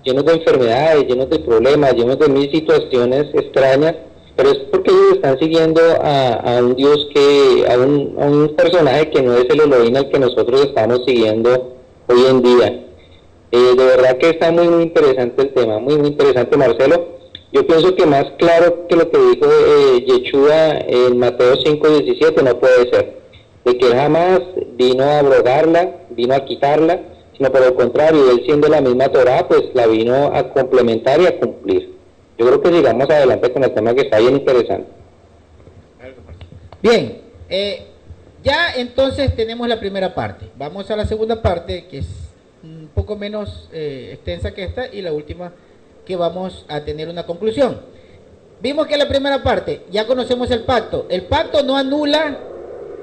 llenos de enfermedades, llenos de problemas, llenos de mil situaciones extrañas, pero es porque ellos están siguiendo a un Dios a un personaje que no es el Elohim al que nosotros estamos siguiendo hoy en día. De verdad que está muy interesante el tema, muy interesante, Marcelo. Yo pienso que más claro que lo que dijo Yeshua en Mateo 5:17 no puede ser, de que él jamás vino a abrogarla, vino a quitarla, sino por el contrario, él siendo la misma Torá, pues la vino a complementar y a cumplir. Yo creo que sigamos adelante con el tema que está bien interesante. Bien, Ya entonces tenemos la primera parte. Vamos a la segunda parte, que es un poco menos extensa que esta, y la última, que vamos a tener una conclusión. Vimos que la primera parte, ya conocemos el pacto. El pacto no anula,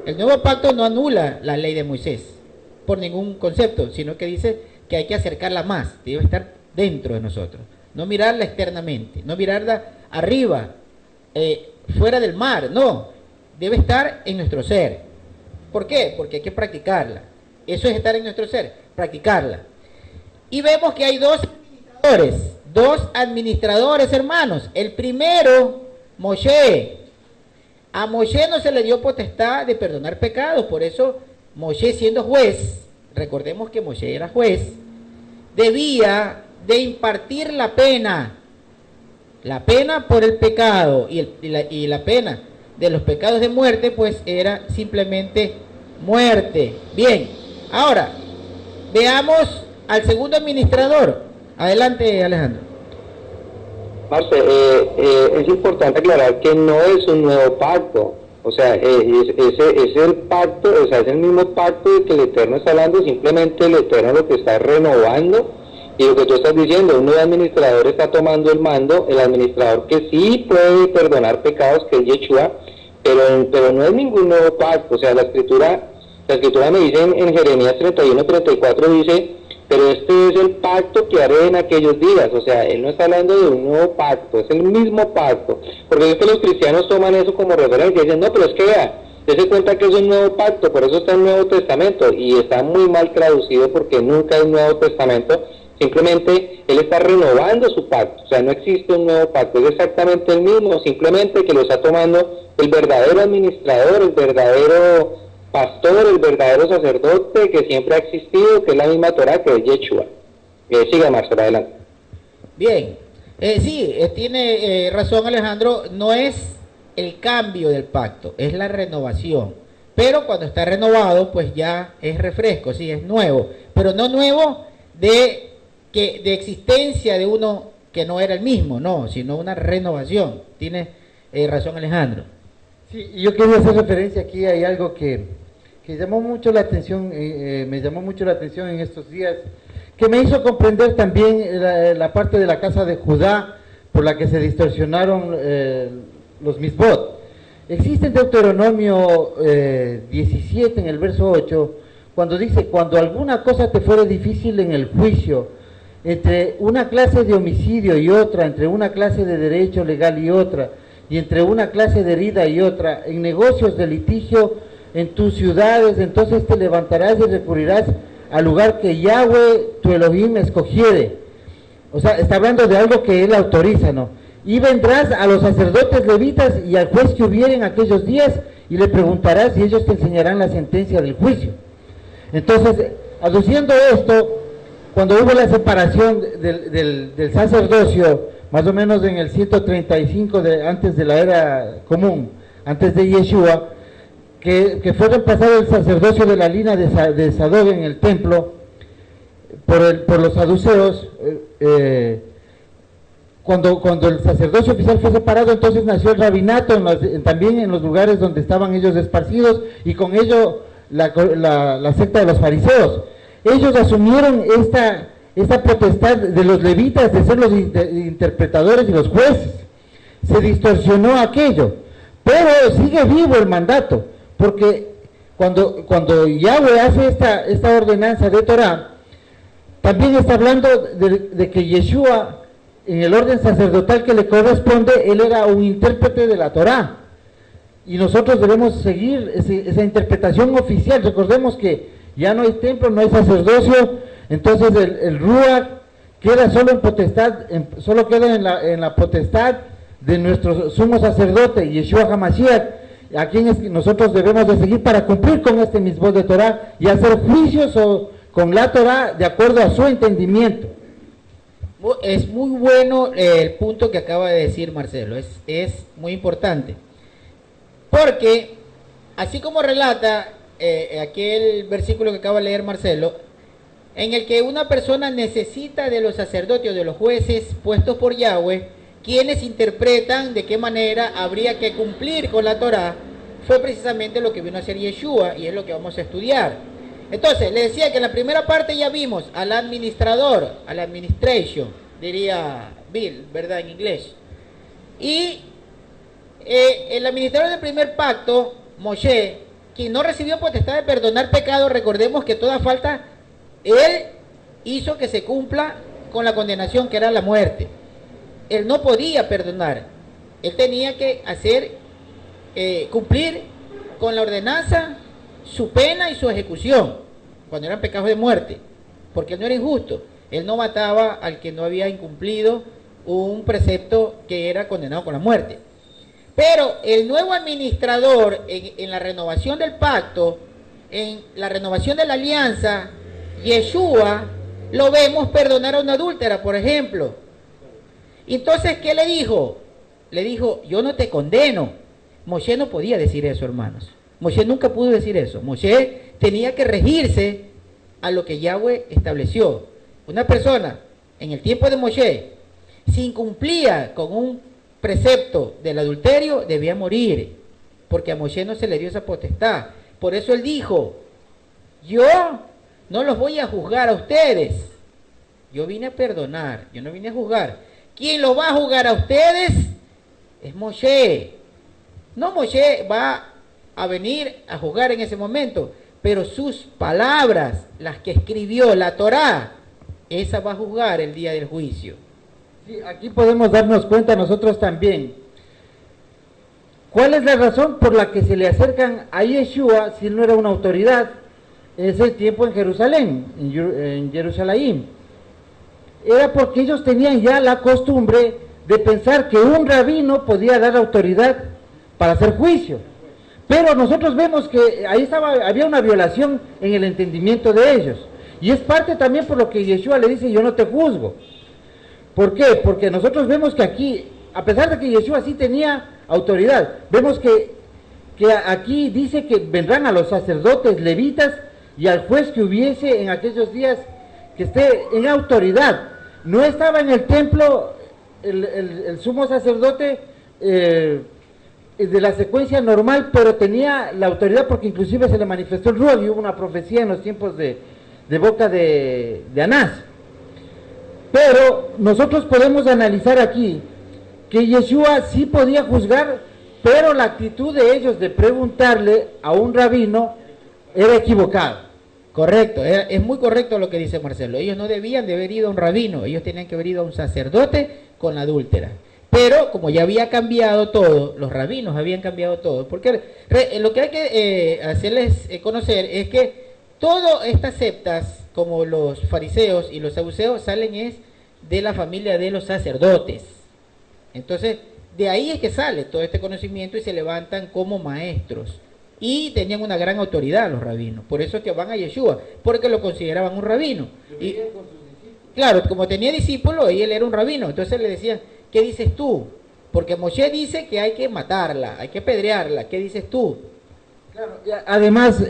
el nuevo pacto no anula la ley de Moisés por ningún concepto, sino que dice que hay que acercarla más, debe estar dentro de nosotros, no mirarla externamente, no mirarla arriba, fuera del mar, no, debe estar en nuestro ser. ¿Por qué? Porque hay que practicarla. Eso es estar en nuestro ser, practicarla. Y vemos que hay dos administradores, hermanos. El primero, Moshe. A Moshe no se le dio potestad de perdonar pecados, por eso Moshe, siendo juez, recordemos que Moshe era juez, debía de impartir la pena por el pecado, y la pena de los pecados de muerte, pues era simplemente muerte. Bien, ahora veamos al segundo administrador. Adelante, Alejandro. Marce, es importante aclarar que no es un nuevo pacto, o sea, es el pacto, o sea, es el mismo pacto de que el Eterno está hablando, simplemente el Eterno lo que está renovando, y lo que tú estás diciendo, un nuevo administrador está tomando el mando, el administrador que sí puede perdonar pecados, que es Yeshua, pero no es ningún nuevo pacto. O sea, la escritura me dice en Jeremías 31:34, dice, pero este es el pacto que haré en aquellos días. O sea, él no está hablando de un nuevo pacto, es el mismo pacto, porque es que los cristianos toman eso como referencia y dicen, no, pero es que vea, se cuenta que es un nuevo pacto, por eso está el Nuevo Testamento, y está muy mal traducido porque nunca es Nuevo Testamento. Simplemente él está renovando su pacto, o sea, no existe un nuevo pacto, es exactamente el mismo, simplemente que lo está tomando el verdadero administrador, el verdadero pastor, el verdadero sacerdote que siempre ha existido, que es la misma Torah, que es Yeshua. Siga, Marcelo, adelante. Bien, sí, tiene razón Alejandro, no es el cambio del pacto, es la renovación, pero cuando está renovado, pues ya es refresco, sí, es nuevo, pero no nuevo de existencia de uno que no era el mismo, no, sino una renovación. Tiene razón Alejandro. Sí, yo quería hacer referencia aquí, hay algo que llamó mucho la atención, me llamó mucho la atención en estos días, que me hizo comprender también la parte de la casa de Judá por la que se distorsionaron los misbot. Existe en Deuteronomio 17, en el verso 8, cuando dice, cuando alguna cosa te fuere difícil en el juicio, entre una clase de homicidio y otra, entre una clase de derecho legal y otra, y entre una clase de herida y otra, en negocios de litigio en tus ciudades, entonces te levantarás y recurrirás al lugar que Yahweh tu Elohim escogiere. O sea, está hablando de algo que él autoriza, ¿no? Y vendrás a los sacerdotes levitas y al juez que hubiere en aquellos días y le preguntarás y ellos te enseñarán la sentencia del juicio. Entonces, aduciendo esto, cuando hubo la separación del sacerdocio, más o menos en el 135 antes de la era común, antes de Yeshua, que fue reemplazado el sacerdocio de la línea de Sadoc en el templo por los saduceos. Cuando el sacerdocio oficial fue separado, entonces nació el rabinato también en los lugares donde estaban ellos esparcidos, y con ello la secta de los fariseos. Ellos asumieron esta potestad de los levitas de ser los interpretadores y los jueces. Se distorsionó aquello, pero sigue vivo el mandato, porque cuando Yahweh hace esta ordenanza de Torah, también está hablando de que Yeshua, en el orden sacerdotal que le corresponde, él era un intérprete de la Torah, y nosotros debemos seguir esa interpretación oficial. Recordemos que ya no hay templo, no hay sacerdocio, entonces el Ruach queda solo en potestad, solo queda en la potestad de nuestro sumo sacerdote, Yeshua HaMashiach, a quien nosotros debemos de seguir para cumplir con este misbot de Torah y hacer juicios con la Torah de acuerdo a su entendimiento. Es muy bueno el punto que acaba de decir Marcelo, es muy importante, porque así como relata aquel versículo que acaba de leer Marcelo, en el que una persona necesita de los sacerdotes o de los jueces puestos por Yahweh, quienes interpretan de qué manera habría que cumplir con la Torah, fue precisamente lo que vino a hacer Yeshua y es lo que vamos a estudiar. Entonces, le decía que en la primera parte ya vimos al administrador, a la administration, diría Bill, ¿verdad? En inglés. Y el administrador del primer pacto, Moshe, quien no recibió potestad de perdonar pecados, recordemos que toda falta, él hizo que se cumpla con la condenación que era la muerte. Él no podía perdonar, él tenía que hacer, cumplir con la ordenanza, su pena y su ejecución, cuando eran pecados de muerte, porque él no era injusto, él no mataba al que no había incumplido un precepto que era condenado con la muerte. Pero el nuevo administrador en la renovación del pacto, en la renovación de la alianza, Yeshua, lo vemos perdonar a una adúltera, por ejemplo. Entonces, ¿qué le dijo? Le dijo, yo no te condeno. Moshe no podía decir eso, hermanos. Moshe nunca pudo decir eso. Moshe tenía que regirse a lo que Yahweh estableció. Una persona, en el tiempo de Moshe, si incumplía con un precepto del adulterio, debía morir, porque a Moshe no se le dio esa potestad. Por eso él dijo, yo no los voy a juzgar a ustedes, yo vine a perdonar, yo no vine a juzgar. ¿Quién los va a juzgar a ustedes? Es Moshe. No Moshe va a venir a juzgar en ese momento, pero sus palabras, las que escribió la Torá, esa va a juzgar el día del juicio. Sí, aquí podemos darnos cuenta nosotros también. ¿Cuál es la razón por la que se le acercan a Yeshua si no era una autoridad en ese tiempo en Jerusalén, en Jerusalén? Era porque ellos tenían ya la costumbre de pensar que un rabino podía dar autoridad para hacer juicio. Pero nosotros vemos que ahí había una violación en el entendimiento de ellos. Y es parte también por lo que Yeshua le dice, yo no te juzgo. ¿Por qué? Porque nosotros vemos que aquí, a pesar de que Yeshua sí tenía autoridad, vemos que aquí dice que vendrán a los sacerdotes levitas y al juez que hubiese en aquellos días que esté en autoridad. No estaba en el templo el sumo sacerdote de la secuencia normal, pero tenía la autoridad porque inclusive se le manifestó el Ruach y hubo una profecía en los tiempos de boca de Anás. Pero nosotros podemos analizar aquí que Yeshua sí podía juzgar, pero la actitud de ellos de preguntarle a un rabino era equivocada. Correcto, es muy correcto lo que dice Marcelo. Ellos no debían de haber ido a un rabino, ellos tenían que haber ido a un sacerdote con la adúltera. Pero como ya había cambiado todo, los rabinos habían cambiado todo, porque lo que hay que hacerles conocer es que todas estas sectas, como los fariseos y los saduceos, salen es de la familia de los sacerdotes. Entonces, de ahí es que sale todo este conocimiento y se levantan como maestros. Y tenían una gran autoridad los rabinos. Por eso es que van a Yeshua, porque lo consideraban un rabino. Y, claro, como tenía discípulos, y él era un rabino. Entonces le decían, ¿qué dices tú? Porque Moshe dice que hay que matarla, hay que apedrearla. ¿Qué dices tú? Claro, además,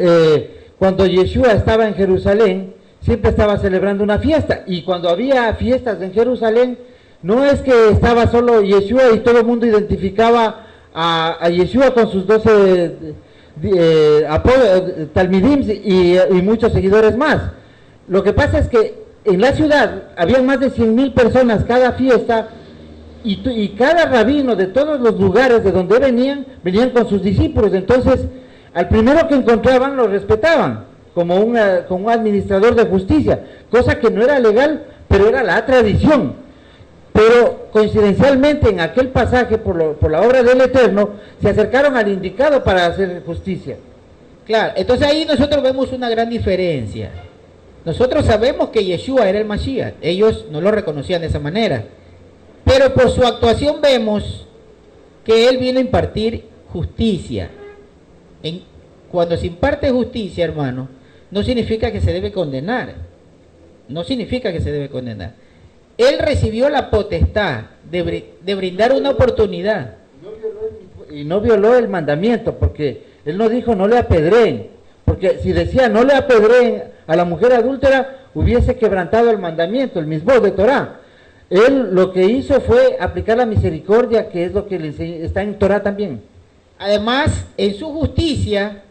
cuando Yeshua estaba en Jerusalén, siempre estaba celebrando una fiesta. Y cuando había fiestas en Jerusalén, no es que estaba solo Yeshua y todo el mundo identificaba a Yeshua con sus 12 talmidim y muchos seguidores más. Lo que pasa es que en la ciudad habían más de 100,000 personas cada fiesta y cada rabino de todos los lugares de donde venían con sus discípulos. Entonces, al primero que encontraban lo respetaban como un administrador de justicia, cosa que no era legal, pero era la tradición. Pero coincidencialmente en aquel pasaje, por la obra del Eterno, se acercaron al indicado para hacer justicia. Claro, entonces ahí nosotros vemos una gran diferencia. Nosotros sabemos que Yeshua era el Mashiach, ellos no lo reconocían de esa manera, pero por su actuación vemos que él vino a impartir justicia. Cuando se imparte justicia, hermano, no significa que se debe condenar, no significa que se debe condenar. Él recibió la potestad de brindar una oportunidad. Y no violó el mandamiento, porque él no dijo no le apedreen, porque si decía no le apedreen a la mujer adúltera, hubiese quebrantado el mandamiento, el mismo de Torah. Él lo que hizo fue aplicar la misericordia, que es lo que le está en Torah también. Además, en su justicia,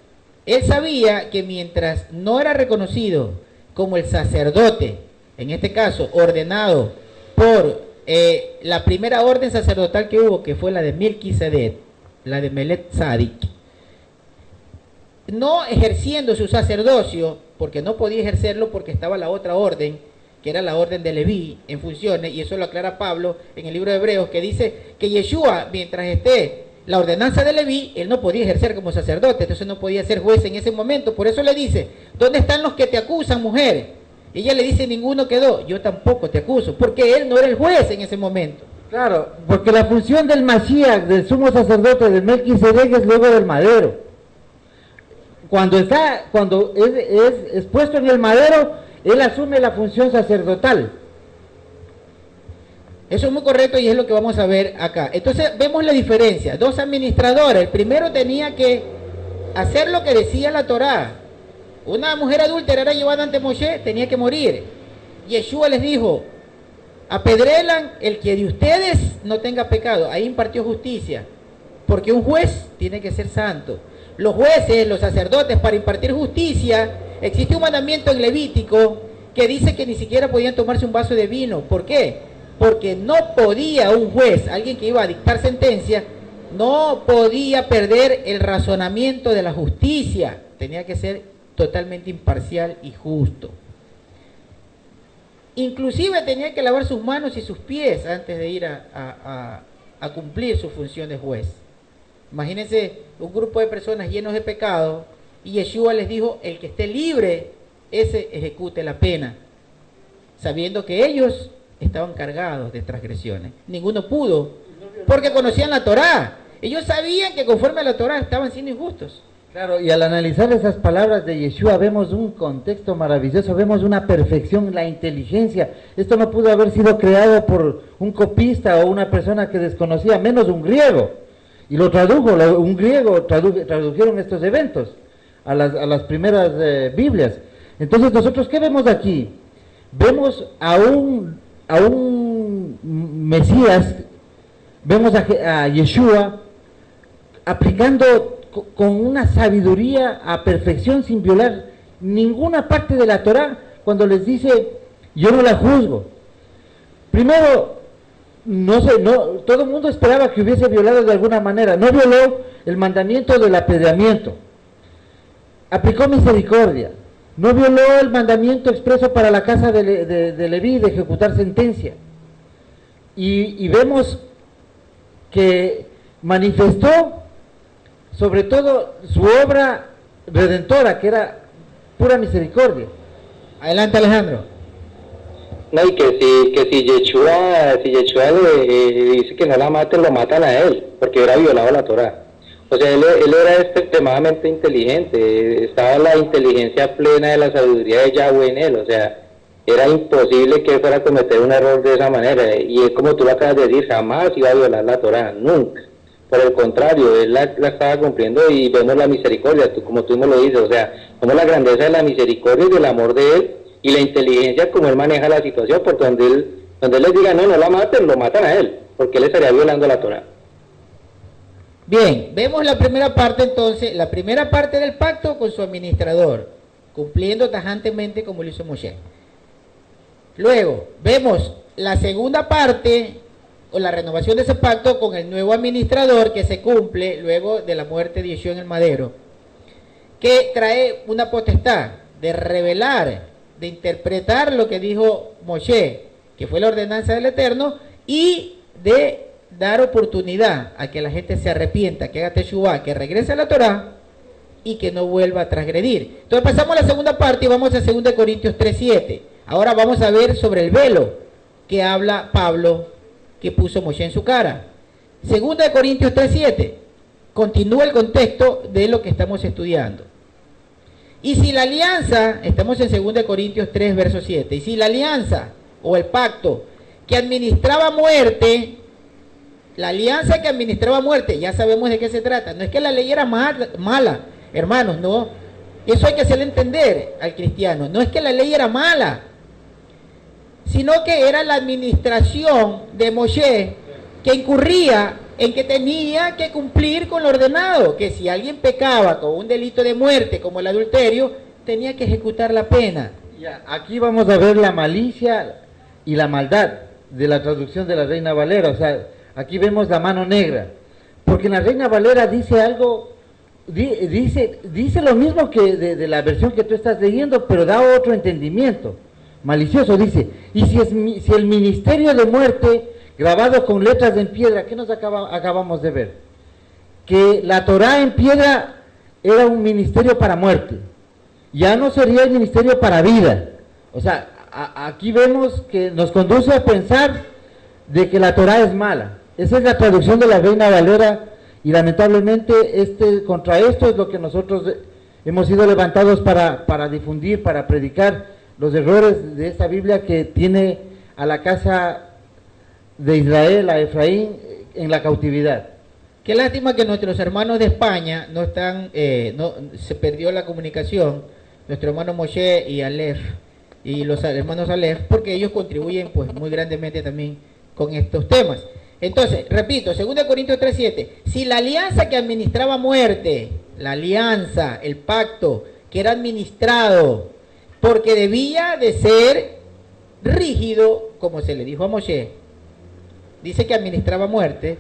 él sabía que mientras no era reconocido como el sacerdote, en este caso ordenado por la primera orden sacerdotal que hubo, que fue la de Melquisedec, la de Melet Tzadik, no ejerciendo su sacerdocio, porque no podía ejercerlo porque estaba la otra orden, que era la orden de Leví en funciones, y eso lo aclara Pablo en el libro de Hebreos, que dice que Yeshua, mientras esté la ordenanza de Leví, él no podía ejercer como sacerdote, entonces no podía ser juez en ese momento. Por eso le dice, ¿dónde están los que te acusan, mujer? Y ella le dice, ninguno quedó. Yo tampoco te acuso, porque él no era el juez en ese momento. Claro, porque la función del Mashiach, del sumo sacerdote, del Melquisedec, es luego del madero. Cuando es puesto en el madero, él asume la función sacerdotal. Eso es muy correcto y es lo que vamos a ver acá. Entonces vemos la diferencia. Dos administradores. El primero tenía que hacer lo que decía la Torá. Una mujer adúltera era llevada ante Moshe, tenía que morir. Yeshua les dijo, apedrelan el que de ustedes no tenga pecado. Ahí impartió justicia. Porque un juez tiene que ser santo. Los jueces, los sacerdotes, para impartir justicia, existe un mandamiento en Levítico que dice que ni siquiera podían tomarse un vaso de vino. ¿Por qué? Porque no podía un juez, alguien que iba a dictar sentencia, no podía perder el razonamiento de la justicia. Tenía que ser totalmente imparcial y justo. Inclusive tenía que lavar sus manos y sus pies antes de ir a cumplir su función de juez. Imagínense un grupo de personas llenos de pecado y Yeshua les dijo, el que esté libre, ese ejecute la pena, sabiendo que ellos estaban cargados de transgresiones. Ninguno pudo, porque conocían la Torá. Ellos sabían que conforme a la Torá estaban siendo injustos. Claro, y al analizar esas palabras de Yeshua vemos un contexto maravilloso, vemos una perfección, la inteligencia. Esto no pudo haber sido creado por un copista o una persona que desconocía, menos un griego. Y lo tradujo, un griego tradujeron estos eventos a las primeras Biblias. Entonces nosotros, ¿qué vemos aquí? Vemos a un Mesías, vemos a Yeshua aplicando con una sabiduría a perfección sin violar ninguna parte de la Torá cuando les dice, yo no la juzgo. Primero, todo el mundo esperaba que hubiese violado de alguna manera, no violó el mandamiento del apedreamiento, aplicó misericordia, no violó el mandamiento expreso para la casa de Leví de ejecutar sentencia, y vemos que manifestó sobre todo su obra redentora, que era pura misericordia. Adelante, Alejandro. No, y que si Yeshua dice que no la maten, lo matan a él, porque hubiera violado la Torá. O sea, él era extremadamente inteligente, estaba la inteligencia plena de la sabiduría de Yahweh en él, o sea, era imposible que él fuera a cometer un error de esa manera, y es como tú lo acabas de decir, jamás iba a violar la Torá, nunca. Por el contrario, él la estaba cumpliendo y vemos la misericordia, como tú me lo dices, o sea, vemos la grandeza de la misericordia y del amor de él, y la inteligencia como él maneja la situación, por donde él les diga, no la maten, lo matan a él, porque él estaría violando la Torá. Bien, vemos la primera parte entonces, la primera parte del pacto con su administrador, cumpliendo tajantemente como lo hizo Moshe. Luego, vemos la segunda parte, o la renovación de ese pacto con el nuevo administrador que se cumple luego de la muerte de Yeshua en el madero, que trae una potestad de revelar, de interpretar lo que dijo Moshe, que fue la ordenanza del Eterno, y de dar oportunidad a que la gente se arrepienta, que haga teshuvá, que regrese a la Torá y que no vuelva a transgredir. Entonces pasamos a la segunda parte y vamos a 2 Corintios 3:7. Ahora vamos a ver sobre el velo que habla Pablo, que puso Moshe en su cara. 2 Corintios 3:7 continúa el contexto de lo que estamos estudiando. Y si la alianza, estamos en 2 Corintios 3, verso 7, y si la alianza o el pacto que administraba muerte, la alianza que administraba muerte, ya sabemos de qué se trata, no es que la ley era mala, hermanos, no, eso hay que hacerle entender al cristiano, no es que la ley era mala, sino que era la administración de Moshe que incurría en que tenía que cumplir con lo ordenado, que si alguien pecaba con un delito de muerte como el adulterio, tenía que ejecutar la pena. Ya, aquí vamos a ver la malicia y la maldad de la traducción de la Reina Valera. O sea, aquí vemos la mano negra, porque la Reina Valera dice algo, dice lo mismo que de la versión que tú estás leyendo, pero da otro entendimiento malicioso. Dice, y si el ministerio de muerte grabado con letras en piedra, ¿qué nos acabamos de ver? Que la Torá en piedra era un ministerio para muerte, ya no sería el ministerio para vida. O sea, aquí vemos que nos conduce a pensar de que la Torá es mala. Esa es la traducción de la Reina Valera, y lamentablemente contra esto es lo que nosotros hemos sido levantados para difundir, para predicar los errores de esta Biblia que tiene a la casa de Israel, a Efraín, en la cautividad. Qué lástima que nuestros hermanos de España no están, se perdió la comunicación, nuestro hermano Moshe y Aleph, y los hermanos Aleph, porque ellos contribuyen pues muy grandemente también con estos temas. Entonces, repito, 2 Corintios 3:7, si la alianza que administraba muerte, la alianza, el pacto que era administrado, porque debía de ser rígido, como se le dijo a Moshe, dice que administraba muerte,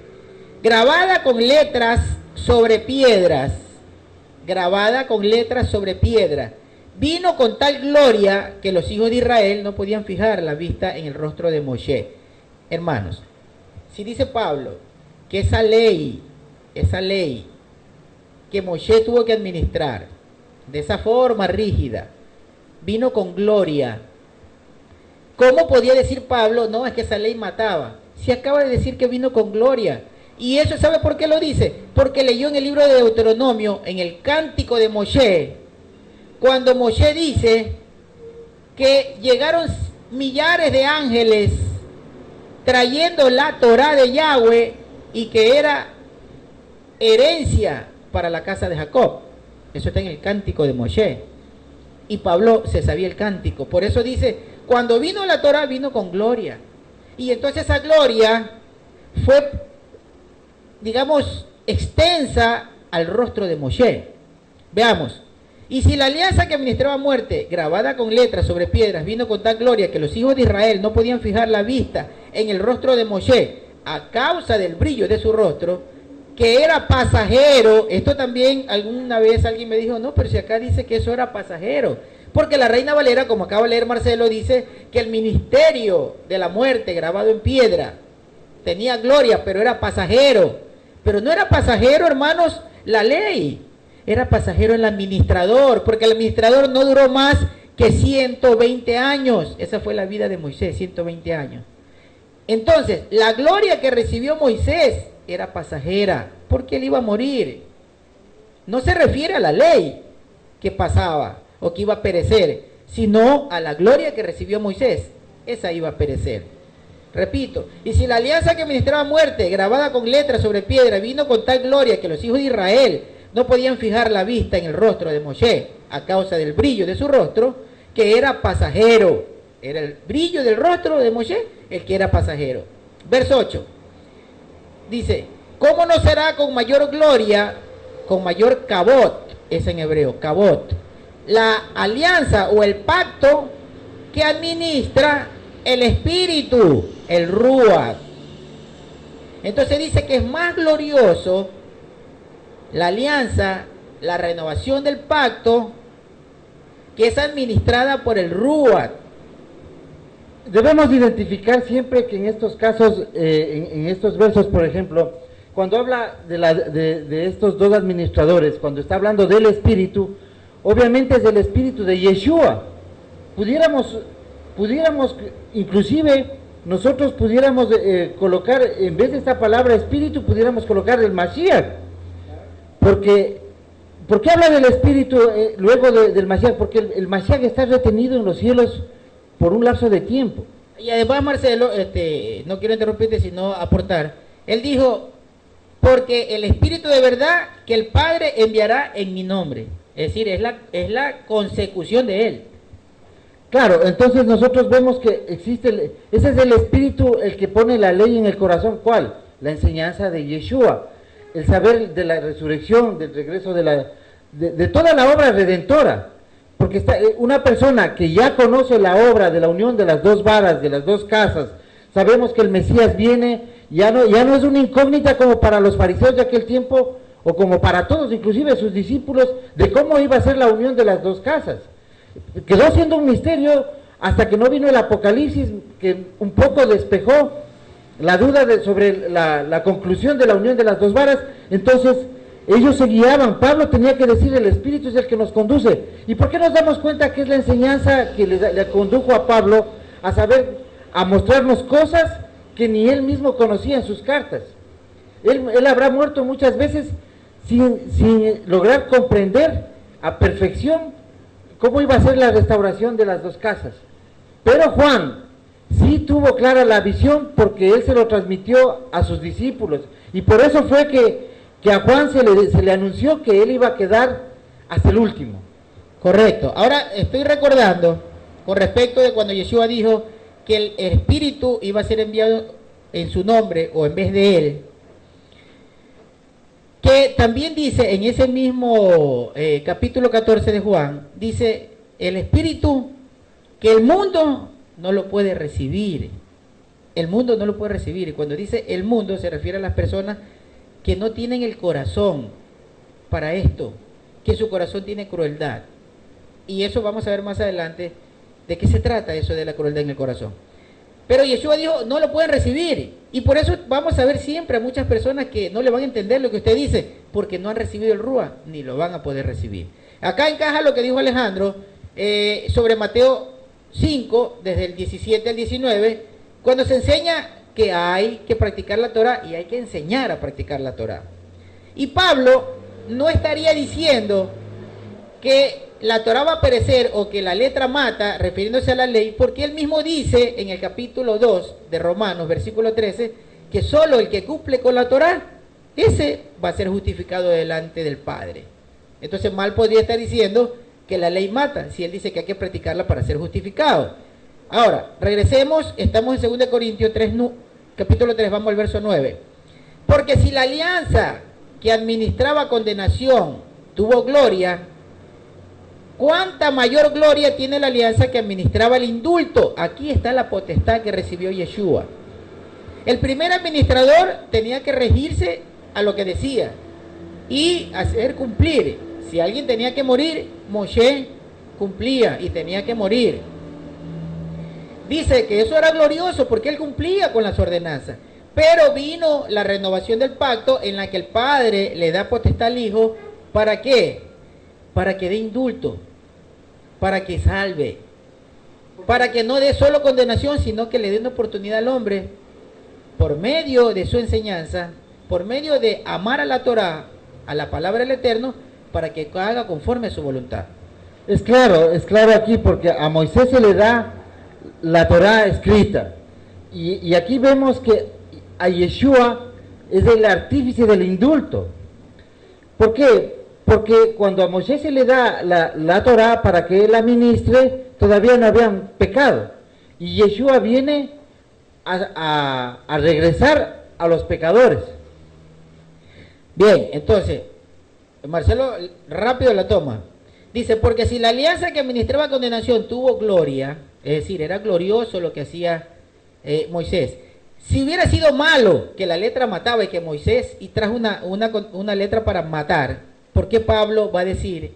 grabada con letras sobre piedras, vino con tal gloria que los hijos de Israel no podían fijar la vista en el rostro de Moshe. Hermanos, si dice Pablo que esa ley que Moshe tuvo que administrar de esa forma rígida, vino con gloria, ¿cómo podía decir Pablo, no, es que esa ley mataba? Si acaba de decir que vino con gloria. Y eso, ¿sabe por qué lo dice? Porque leyó en el libro de Deuteronomio, en el cántico de Moshe, cuando Moshe dice que llegaron millares de ángeles trayendo la Torá de Yahweh y que era herencia para la casa de Jacob. Eso está en el cántico de Moshe. Y Pablo se sabía el cántico. Por eso dice, cuando vino la Torá, vino con gloria. Y entonces esa gloria fue, digamos, extensa al rostro de Moshe. Veamos. Y si la alianza que administraba muerte, grabada con letras sobre piedras, vino con tal gloria que los hijos de Israel no podían fijar la vista en el rostro de Moshe a causa del brillo de su rostro, que era pasajero. Esto también alguna vez alguien me dijo, no, pero si acá dice que eso era pasajero. Porque la Reina Valera, como acaba de leer Marcelo, dice que el ministerio de la muerte grabado en piedra tenía gloria, pero era pasajero. Pero no era pasajero, hermanos, la ley. Era pasajero el administrador, porque el administrador no duró más que 120 años. Esa fue la vida de Moisés, 120 años. Entonces, la gloria que recibió Moisés era pasajera, porque él iba a morir. No se refiere a la ley que pasaba o que iba a perecer, sino a la gloria que recibió Moisés. Esa iba a perecer. Repito, y si la alianza que administraba muerte, grabada con letras sobre piedra, vino con tal gloria que los hijos de Israel no podían fijar la vista en el rostro de Moshe a causa del brillo de su rostro, que era pasajero. Era el brillo del rostro de Moshe el que era pasajero. Verso 8. Dice, ¿cómo no será con mayor gloria, con mayor cabot? Es en hebreo, cabot. La alianza o el pacto que administra el espíritu, el Ruach. Entonces dice que es más glorioso la alianza, la renovación del pacto, que es administrada por el Ruach. Debemos identificar siempre que en estos casos, en estos versos, por ejemplo, cuando habla de estos dos administradores, cuando está hablando del Espíritu, obviamente es el Espíritu de Yeshua. Pudiéramos inclusive, nosotros pudiéramos colocar, en vez de esta palabra Espíritu, pudiéramos colocar el Mashiach. ¿Por qué habla del Espíritu luego del Mashiach? Porque el Mashiach está retenido en los cielos por un lapso de tiempo. Y además, Marcelo, no quiero interrumpirte, sino aportar. Él dijo, porque el Espíritu de verdad que el Padre enviará en mi nombre. Es decir, es la consecución de Él. Claro, entonces nosotros vemos que existe, ese es el Espíritu el que pone la ley en el corazón. ¿Cuál? la enseñanza de Yeshua, el saber de la resurrección, del regreso de toda la obra redentora. Porque una persona que ya conoce la obra de la unión de las dos varas, de las dos casas, sabemos que el Mesías viene, ya no es una incógnita como para los fariseos de aquel tiempo, o como para todos, inclusive sus discípulos, de cómo iba a ser la unión de las dos casas. Quedó siendo un misterio hasta que no vino el Apocalipsis, que un poco despejó la duda sobre la conclusión de la unión de las dos varas. Entonces ellos se guiaban. Pablo tenía que decir: el Espíritu es el que nos conduce. ¿Y por qué nos damos cuenta que es la enseñanza que le condujo a Pablo a saber, a mostrarnos cosas que ni él mismo conocía en sus cartas? Él habrá muerto muchas veces sin lograr comprender a perfección cómo iba a ser la restauración de las dos casas. Pero Juan sí tuvo clara la visión, porque él se lo transmitió a sus discípulos, y por eso fue que a Juan se le anunció que él iba a quedar hasta el último. Correcto. Ahora estoy recordando con respecto de cuando Yeshua dijo que el Espíritu iba a ser enviado en su nombre o en vez de él, que también dice en ese mismo capítulo 14 de Juan, dice el Espíritu que el mundo no lo puede recibir. El mundo no lo puede recibir. Y cuando dice el mundo se refiere a las personas que no tienen el corazón para esto, que su corazón tiene crueldad. Y eso vamos a ver más adelante de qué se trata eso de la crueldad en el corazón. Pero Yeshua dijo, no lo pueden recibir. Y por eso vamos a ver siempre a muchas personas que no le van a entender lo que usted dice, porque no han recibido el Rúa, ni lo van a poder recibir. Acá encaja lo que dijo Alejandro sobre Mateo 5, desde el 17 al 19, cuando se enseña que hay que practicar la Torah y hay que enseñar a practicar la Torah. Y Pablo no estaría diciendo que la Torah va a perecer o que la letra mata, refiriéndose a la ley, porque él mismo dice en el capítulo 2 de Romanos, versículo 13, que solo el que cumple con la Torah, ese va a ser justificado delante del Padre. Entonces mal podría estar diciendo que la ley mata, si él dice que hay que practicarla para ser justificado. Ahora, regresemos, estamos en 2 Corintios 3, capítulo 3, vamos al verso 9. Porque si la alianza que administraba condenación tuvo gloria, ¿cuánta mayor gloria tiene la alianza que administraba el indulto? Aquí está la potestad que recibió Yeshua. El primer administrador tenía que regirse a lo que decía y hacer cumplir. Si alguien tenía que morir, Moshe cumplía y tenía que morir. Dice que eso era glorioso porque él cumplía con las ordenanzas. Pero vino la renovación del pacto en la que el Padre le da potestad al Hijo. ¿Para qué? Para que dé indulto, para que salve, para que no dé solo condenación, sino que le dé una oportunidad al hombre, por medio de su enseñanza, por medio de amar a la Torah, a la palabra del Eterno, para que haga conforme a su voluntad. Es claro aquí, porque a Moisés se le da la Torah escrita, y aquí vemos que a Yeshua es el artífice del indulto. ¿Por qué? Porque cuando a Moisés se le da la Torah para que él la ministre, todavía no habían pecado, y Yeshua viene a regresar a los pecadores. Bien, entonces Marcelo rápido la toma. Dice, porque si la alianza que administraba condenación tuvo gloria, es decir, era glorioso lo que hacía Moisés. Si hubiera sido malo que la letra mataba y que Moisés y trajo una letra para matar, ¿por qué Pablo va a decir?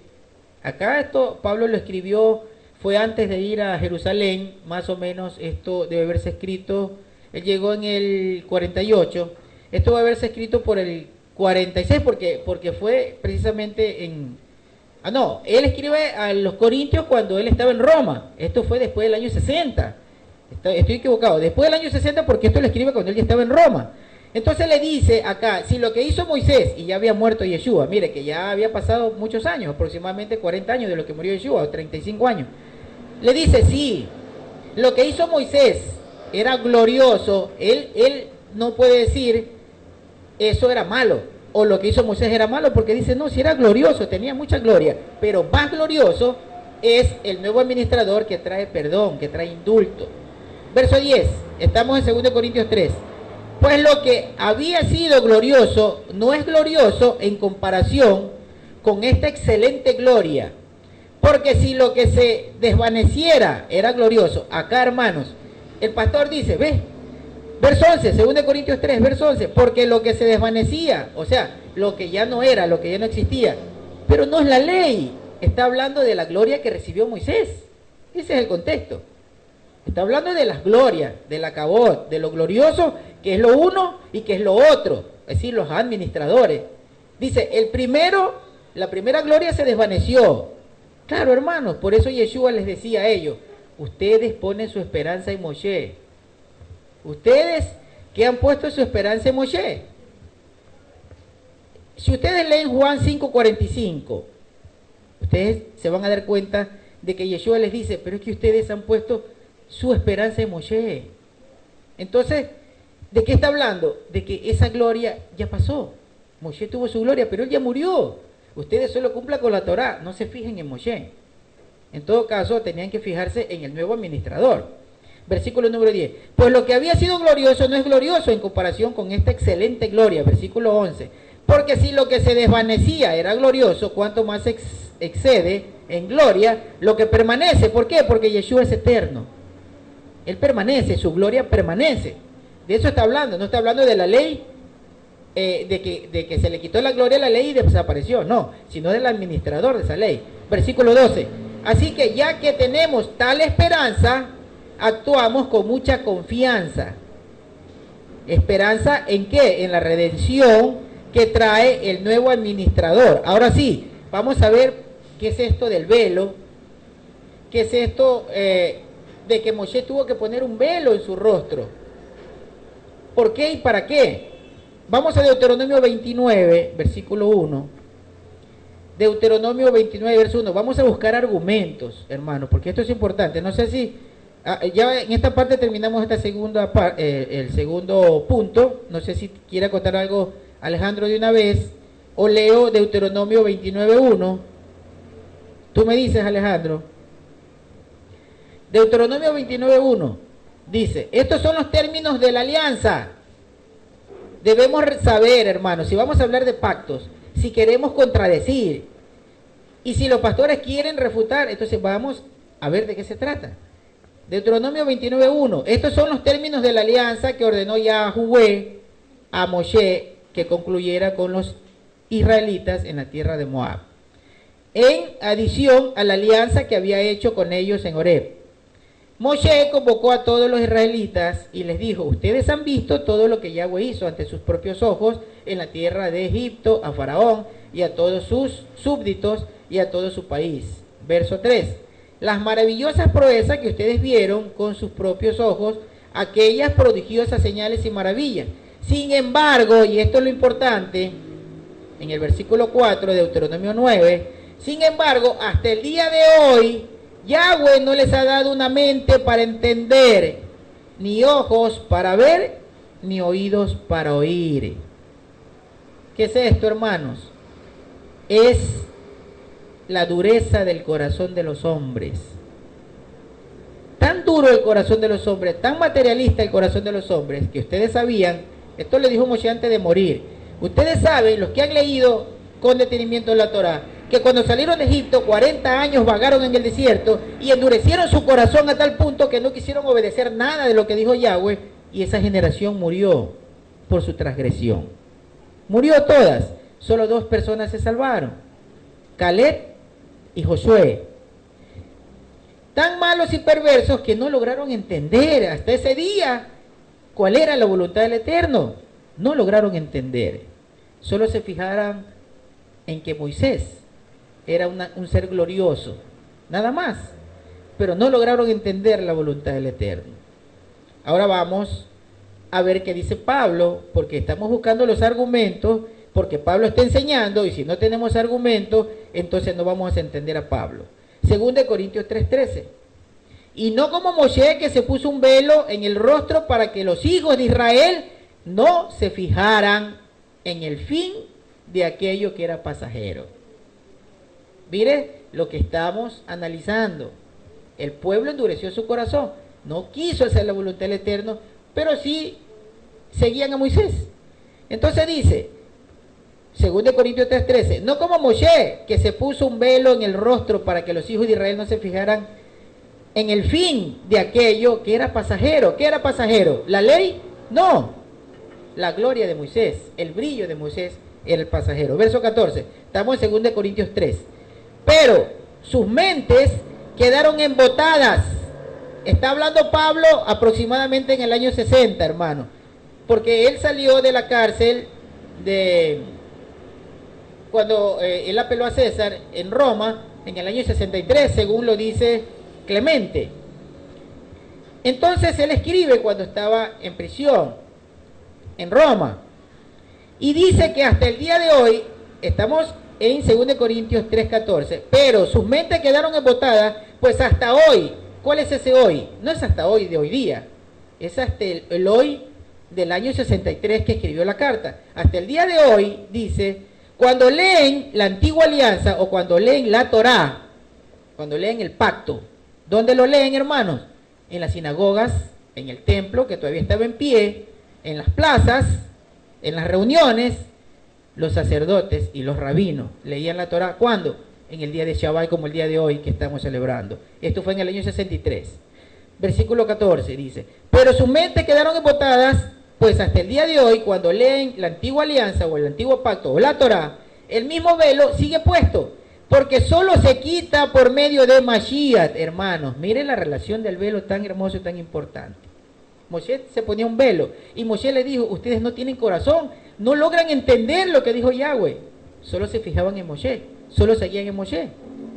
Acá esto Pablo lo escribió, fue antes de ir a Jerusalén, más o menos esto debe haberse escrito, él llegó en el 48, esto va a haberse escrito por el 46 porque fue precisamente él escribe a los Corintios cuando él estaba en Roma. Esto fue después del año 60. Estoy equivocado. Después del año 60 porque esto lo escribe cuando él ya estaba en Roma. Entonces le dice acá, si lo que hizo Moisés, y ya había muerto Yeshua, mire que ya había pasado muchos años, aproximadamente 40 años de lo que murió Yeshua, o 35 años. Le dice, sí, lo que hizo Moisés era glorioso, él no puede decir eso era malo, o lo que hizo Moisés era malo, porque dice, no, si era glorioso, tenía mucha gloria, pero más glorioso es el nuevo administrador que trae perdón, que trae indulto. Verso 10, estamos en 2 Corintios 3. Pues lo que había sido glorioso no es glorioso en comparación con esta excelente gloria. Porque si lo que se desvaneciera era glorioso, acá hermanos, el pastor dice, ve, verso 11, 2 Corintios 3, verso 11, porque lo que se desvanecía, o sea, lo que ya no era, lo que ya no existía, pero no es la ley, está hablando de la gloria que recibió Moisés. Ese es el contexto. Está hablando de las glorias, del acabot, de lo glorioso, que es lo uno y que es lo otro, es decir, los administradores. Dice, la primera gloria se desvaneció. Claro, hermanos, por eso Yeshua les decía a ellos, ustedes ponen su esperanza en Moshe. Ustedes que han puesto su esperanza en Moshe. Si ustedes leen Juan 5:45, ustedes se van a dar cuenta de que Yeshua les dice, pero es que ustedes han puesto su esperanza en Moshe. Entonces, ¿de qué está hablando? De que esa gloria ya pasó. Moshe tuvo su gloria, pero él ya murió. Ustedes solo cumplan con la Torá, no se fijen en Moshe. En todo caso, tenían que fijarse en el nuevo administrador. Versículo número 10. Pues lo que había sido glorioso no es glorioso en comparación con esta excelente gloria. Versículo 11. Porque si lo que se desvanecía era glorioso, ¿cuánto más excede en gloria lo que permanece? ¿Por qué? Porque Yeshua es eterno. Él permanece, su gloria permanece. De eso está hablando, no está hablando de la ley, de que se le quitó la gloria a la ley y desapareció, no, sino del administrador de esa ley. Versículo 12. Así que ya que tenemos tal esperanza, actuamos con mucha confianza. ¿Esperanza en qué? En la redención que trae el nuevo administrador. Ahora sí, vamos a ver qué es esto del velo, qué es esto de que Moshe tuvo que poner un velo en su rostro. ¿Por qué y para qué? Vamos a Deuteronomio 29, versículo 1. Deuteronomio 29, verso 1. Vamos a buscar argumentos, hermanos, porque esto es importante. No sé si ya en esta parte terminamos esta segunda el segundo punto. No sé si quiere acotar algo Alejandro de una vez, o leo Deuteronomio 29, 1. Tú me dices, Alejandro. Deuteronomio 29, 1 dice, estos son los términos de la alianza. Debemos saber, hermanos, si vamos a hablar de pactos, si queremos contradecir, y si los pastores quieren refutar, entonces vamos a ver de qué se trata. Deuteronomio 29, 1. Estos son los términos de la alianza que ordenó Yahweh a Moshe que concluyera con los israelitas en la tierra de Moab, en adición a la alianza que había hecho con ellos en Horeb. Moshe convocó a todos los israelitas y les dijo, ustedes han visto todo lo que Yahweh hizo ante sus propios ojos en la tierra de Egipto, a Faraón y a todos sus súbditos y a todo su país. Verso 3. Las maravillosas proezas que ustedes vieron con sus propios ojos, aquellas prodigiosas señales y maravillas. Sin embargo, y esto es lo importante, en el versículo 4 de Deuteronomio 9, sin embargo, hasta el día de hoy, Yahweh no les ha dado una mente para entender, ni ojos para ver, ni oídos para oír. ¿Qué es esto, hermanos? Es la dureza del corazón de los hombres. Tan duro el corazón de los hombres, tan materialista el corazón de los hombres, que ustedes sabían, esto le dijo Moshe antes de morir, ustedes saben, los que han leído con detenimiento la Torá, que cuando salieron de Egipto 40 años vagaron en el desierto y endurecieron su corazón a tal punto que no quisieron obedecer nada de lo que dijo Yahweh, y esa generación murió por su transgresión. Murió todas, solo 2 personas se salvaron, Caleb y Josué. Tan malos y perversos que no lograron entender hasta ese día cuál era la voluntad del Eterno. No lograron entender, solo se fijaron en que Moisés era un ser glorioso, nada más, pero no lograron entender la voluntad del Eterno. Ahora vamos a ver qué dice Pablo, porque estamos buscando los argumentos, porque Pablo está enseñando, y si no tenemos argumentos, entonces no vamos a entender a Pablo. 2 Corintios 3:13. Y no como Moshe, que se puso un velo en el rostro para que los hijos de Israel no se fijaran en el fin de aquello que era pasajero. Mire lo que estamos analizando. El pueblo endureció su corazón, no quiso hacer la voluntad del Eterno, pero sí seguían a Moisés. Entonces dice, 2 Corintios 3:13, no como Moshe, que se puso un velo en el rostro para que los hijos de Israel no se fijaran en el fin de aquello que era pasajero. ¿Qué era pasajero? ¿La ley? No. La gloria de Moisés, el brillo de Moisés era el pasajero. Verso 14, estamos en 2 Corintios 3. Pero sus mentes quedaron embotadas. Está hablando Pablo aproximadamente en el año 60, hermano, porque él salió de la cárcel cuando él apeló a César en Roma en el año 63, según lo dice Clemente. Entonces él escribe cuando estaba en prisión en Roma y dice que hasta el día de hoy, estamos en 2 Corintios 3:14, pero sus mentes quedaron embotadas, pues hasta hoy. ¿Cuál es ese hoy? No es hasta hoy de hoy día, es hasta el hoy del año 63 que escribió la carta. Hasta el día de hoy, dice, cuando leen la antigua alianza o cuando leen la Torá, cuando leen el pacto, ¿dónde lo leen, hermanos? En las sinagogas, en el templo que todavía estaba en pie, en las plazas, en las reuniones, los sacerdotes y los rabinos leían la Torá. ¿Cuándo? En el día de Shabbat, como el día de hoy que estamos celebrando. Esto fue en el año 63. Versículo 14 dice, pero sus mentes quedaron embotadas, pues hasta el día de hoy, cuando leen la antigua alianza o el antiguo pacto o la Torá, el mismo velo sigue puesto, porque solo se quita por medio de Mashiach, hermanos. Miren la relación del velo tan hermoso y tan importante. Moshe se ponía un velo y Moshe le dijo, ustedes no tienen corazón, no logran entender lo que dijo Yahweh. Solo se fijaban en Moshe, solo seguían en Moshe.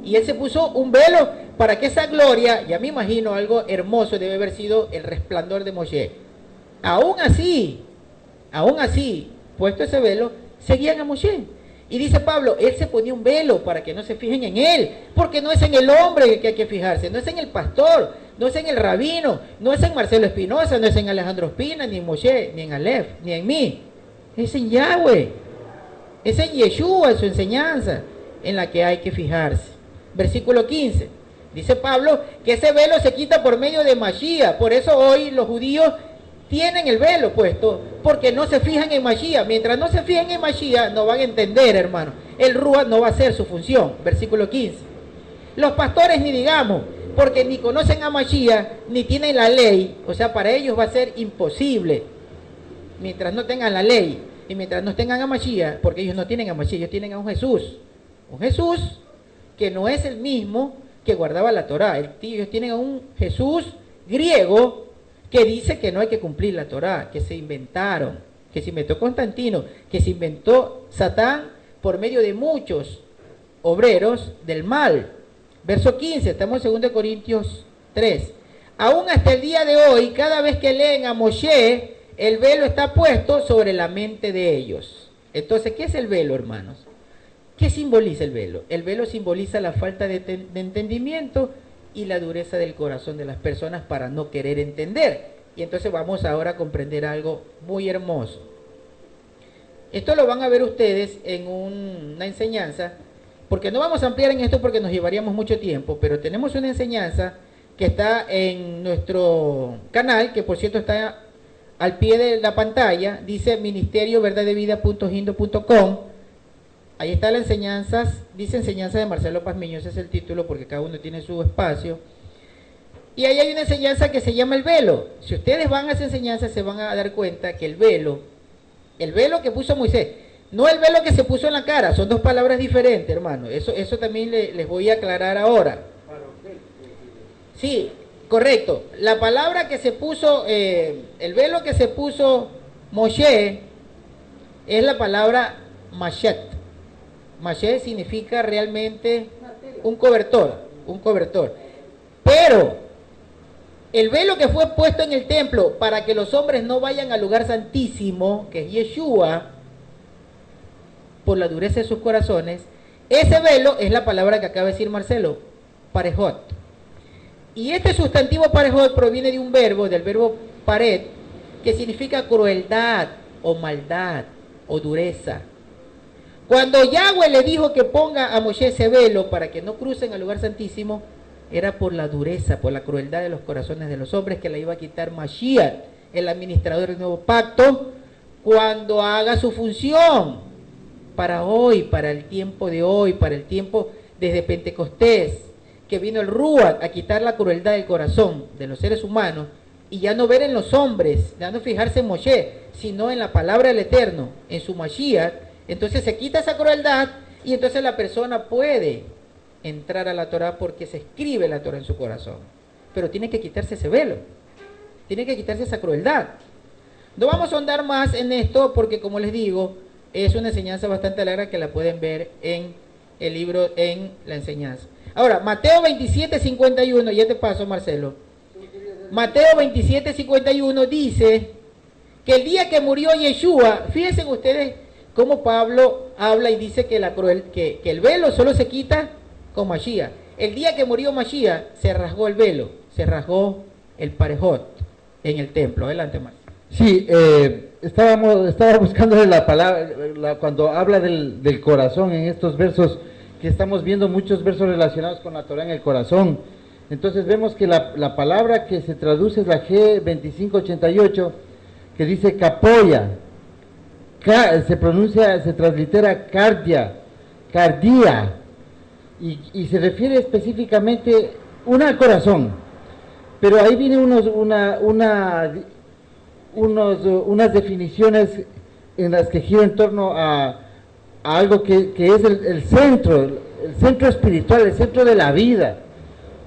Y él se puso un velo para que esa gloria, ya me imagino algo hermoso debe haber sido el resplandor de Moshe. Aún así, puesto ese velo, seguían a Moshe. Y dice Pablo, él se ponía un velo para que no se fijen en él, porque no es en el hombre el que hay que fijarse, no es en el pastor, no es en el rabino, no es en Marcelo Espinosa, no es en Alejandro Espina, ni en Moshe, ni en Aleph, ni en mí. Es en Yahweh, es en Yeshua, en su enseñanza, en la que hay que fijarse. Versículo 15, dice Pablo que ese velo se quita por medio de Mashiach. Por eso hoy los judíos tienen el velo puesto, porque no se fijan en Mashiach. Mientras no se fijen en Mashiach, no van a entender, hermano. El Ruach no va a hacer su función. Versículo 15. Los pastores ni digamos, porque ni conocen a Mashiach, ni tienen la ley. O sea, para ellos va a ser imposible, mientras no tengan la ley, y mientras no tengan a Mashiach, porque ellos no tienen a Mashiach, ellos tienen a un Jesús. Un Jesús que no es el mismo que guardaba la Torá. Ellos tienen a un Jesús griego que dice que no hay que cumplir la Torá, que se inventaron, que se inventó Constantino, que se inventó Satán por medio de muchos obreros del mal. Verso 15, estamos en 2 Corintios 3. Aún hasta el día de hoy, cada vez que leen a Moshe, el velo está puesto sobre la mente de ellos. Entonces, ¿qué es el velo, hermanos? ¿Qué simboliza el velo? El velo simboliza la falta de entendimiento y la dureza del corazón de las personas para no querer entender. Y entonces vamos ahora a comprender algo muy hermoso. Esto lo van a ver ustedes en una enseñanza, porque no vamos a ampliar en esto porque nos llevaríamos mucho tiempo, pero tenemos una enseñanza que está en nuestro canal, que por cierto está al pie de la pantalla, dice ministerioverdadevida.hindo.com. Ahí está las enseñanzas, dice enseñanza de Marcelo Pazmiño, ese es el título porque cada uno tiene su espacio. Y ahí hay una enseñanza que se llama el velo. Si ustedes van a esa enseñanza se van a dar cuenta que el velo que puso Moisés, no el velo que se puso en la cara, son dos palabras diferentes, hermano. Eso también les voy a aclarar ahora. Sí, correcto. La palabra que se puso, el velo que se puso Moshe es la palabra mashet. Mashet significa realmente un cobertor. Pero el velo que fue puesto en el templo para que los hombres no vayan al lugar santísimo, que es Yeshua, por la dureza de sus corazones, ese velo es la palabra que acaba de decir Marcelo, parejot. Y este sustantivo parejot proviene de un verbo, del verbo pared, que significa crueldad o maldad o dureza. Cuando Yahweh le dijo que ponga a Moshe ese velo para que no crucen al lugar santísimo, era por la dureza, por la crueldad de los corazones de los hombres que la iba a quitar Mashiach, el administrador del nuevo pacto, cuando haga su función, para hoy, para el tiempo de hoy, para el tiempo desde Pentecostés, que vino el Ruach a quitar la crueldad del corazón de los seres humanos, y ya no ver en los hombres, ya no fijarse en Moshe, sino en la palabra del Eterno, en su Mashiach. Entonces se quita esa crueldad y entonces la persona puede entrar a la Torah porque se escribe la Torah en su corazón. Pero tiene que quitarse ese velo, tiene que quitarse esa crueldad. No vamos a ahondar más en esto porque, como les digo, es una enseñanza bastante larga que la pueden ver en el libro, en la enseñanza. Ahora, Mateo 27:51, ya te paso, Marcelo. Mateo 27:51 dice que el día que murió Yeshua, fíjense ustedes cómo Pablo habla y dice que que el velo solo se quita con Mashiach. El día que murió Mashiach se rasgó el velo, se rasgó el parejot en el templo. Adelante, Marcelo. Sí, estaba buscando la palabra, cuando habla del corazón en estos versos, que estamos viendo muchos versos relacionados con la Torah en el corazón. Entonces vemos que la palabra que se traduce es la G2588, que dice capoya, se translitera cardia, y se refiere específicamente al corazón, pero ahí viene unas definiciones en las que gira en torno a algo que es el centro espiritual, el centro de la vida,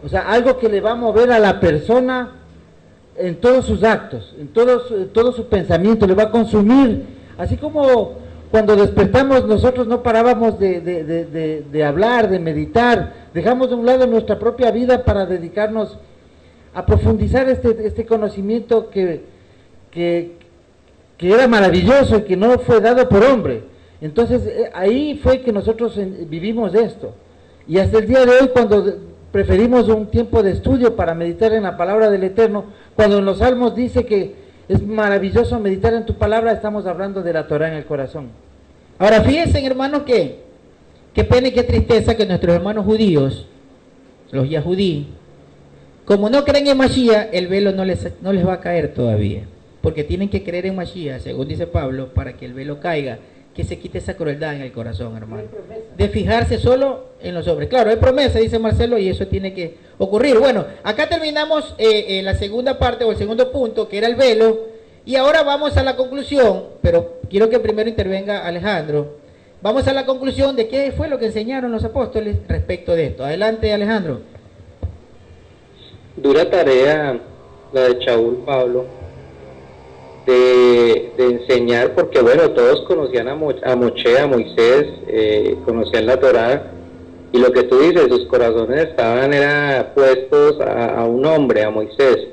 o sea, algo que le va a mover a la persona en todos sus actos, en todo su pensamiento, le va a consumir, así como cuando despertamos nosotros no parábamos de hablar, de meditar, dejamos de un lado nuestra propia vida para dedicarnos a profundizar este conocimiento que era maravilloso y que no fue dado por hombre. Entonces ahí fue que nosotros vivimos esto, y hasta el día de hoy, cuando preferimos un tiempo de estudio para meditar en la palabra del Eterno, cuando en los Salmos dice que es maravilloso meditar en tu palabra, estamos hablando de la Torah en el corazón. Ahora fíjense, hermanos, que qué pena y qué tristeza que nuestros hermanos judíos, los yahudí, como no creen en Mashiach, el velo no les va a caer todavía, porque tienen que creer en Mashiach, según dice Pablo, para que el velo caiga, que se quite esa crueldad en el corazón, hermano, de fijarse solo en los hombres. Claro, hay promesa, dice Marcelo, y eso tiene que ocurrir. Bueno, acá terminamos la segunda parte o el segundo punto, que era el velo, y ahora vamos a la conclusión, pero quiero que primero intervenga Alejandro. Vamos a la conclusión de qué fue lo que enseñaron los apóstoles respecto de esto. Adelante, Alejandro. Dura tarea la de Shaul, Pablo, de enseñar, porque bueno, todos conocían a Moshe, a Moisés, conocían la Torá, y lo que tú dices, sus corazones estaban puestos a un hombre, a Moisés,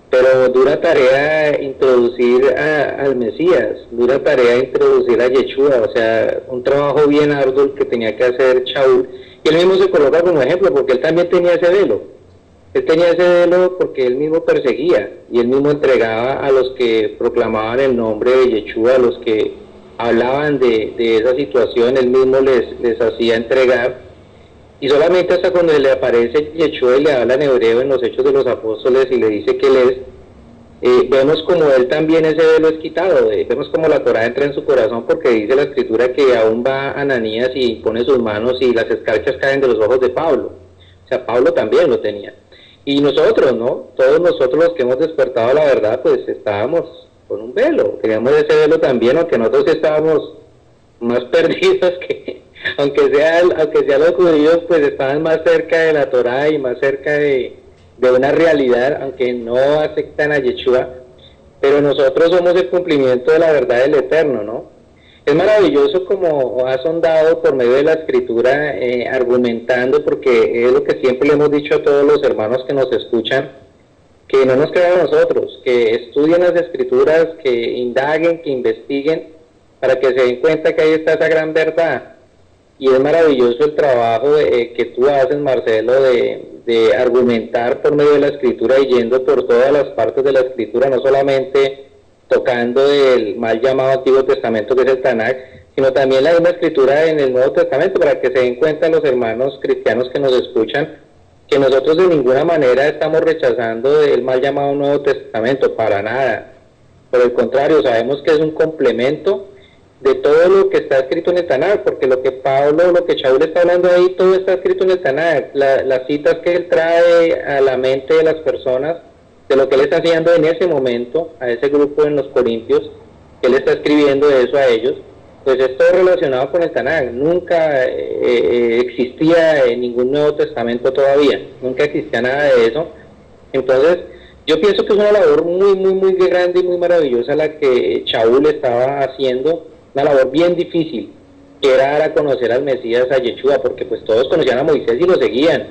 pero dura tarea introducir al Mesías, dura tarea introducir a Yeshua, o sea, un trabajo bien arduo que tenía que hacer Shaul, y él mismo se coloca como ejemplo, porque él también tenía ese velo. Él tenía ese velo porque él mismo perseguía, y él mismo entregaba a los que proclamaban el nombre de Yeshua, a los que hablaban de esa situación, él mismo les hacía entregar, y solamente hasta cuando le aparece Yeshua y le habla en hebreo en los Hechos de los Apóstoles y le dice que él es, vemos como él también ese velo es quitado, vemos como la Torá entra en su corazón, porque dice la Escritura que aún va Ananías y pone sus manos y las escarchas caen de los ojos de Pablo, o sea, Pablo también lo tenía. Y nosotros, ¿no? Todos nosotros los que hemos despertado a la verdad, pues estábamos con un velo, teníamos ese velo también, aunque nosotros estábamos más perdidos que, aunque sea los judíos, pues estaban más cerca de la Torá y más cerca de una realidad, aunque no aceptan a Yeshua, pero nosotros somos el cumplimiento de la verdad del Eterno, ¿no? Es maravilloso como has sondado por medio de la Escritura, argumentando, porque es lo que siempre le hemos dicho a todos los hermanos que nos escuchan, que no nos crean a nosotros, que estudien las Escrituras, que indaguen, que investiguen, para que se den cuenta que ahí está esa gran verdad. Y es maravilloso el trabajo que tú haces, Marcelo, de argumentar por medio de la Escritura y yendo por todas las partes de la Escritura, no solamente tocando el mal llamado Antiguo Testamento, que es el Tanakh, sino también la misma Escritura en el Nuevo Testamento, para que se den cuenta los hermanos cristianos que nos escuchan, que nosotros de ninguna manera estamos rechazando el mal llamado Nuevo Testamento, para nada, Por el contrario, sabemos que es un complemento de todo lo que está escrito en el Tanaj, porque lo que Shaul está hablando ahí, todo está escrito en el Tanaj. Las citas que él trae a la mente de las personas, de lo que él está enseñando en ese momento, a ese grupo en los Corintios, que él está escribiendo eso a ellos, pues es todo relacionado con el Tanaj. Nunca existía en ningún Nuevo Testamento todavía, nunca existía nada de eso. Entonces, yo pienso que es una labor muy grande y muy maravillosa la que Shaul estaba haciendo, una labor bien difícil, que era dar a conocer al Mesías, a Yeshua, porque pues todos conocían a Moisés y lo seguían,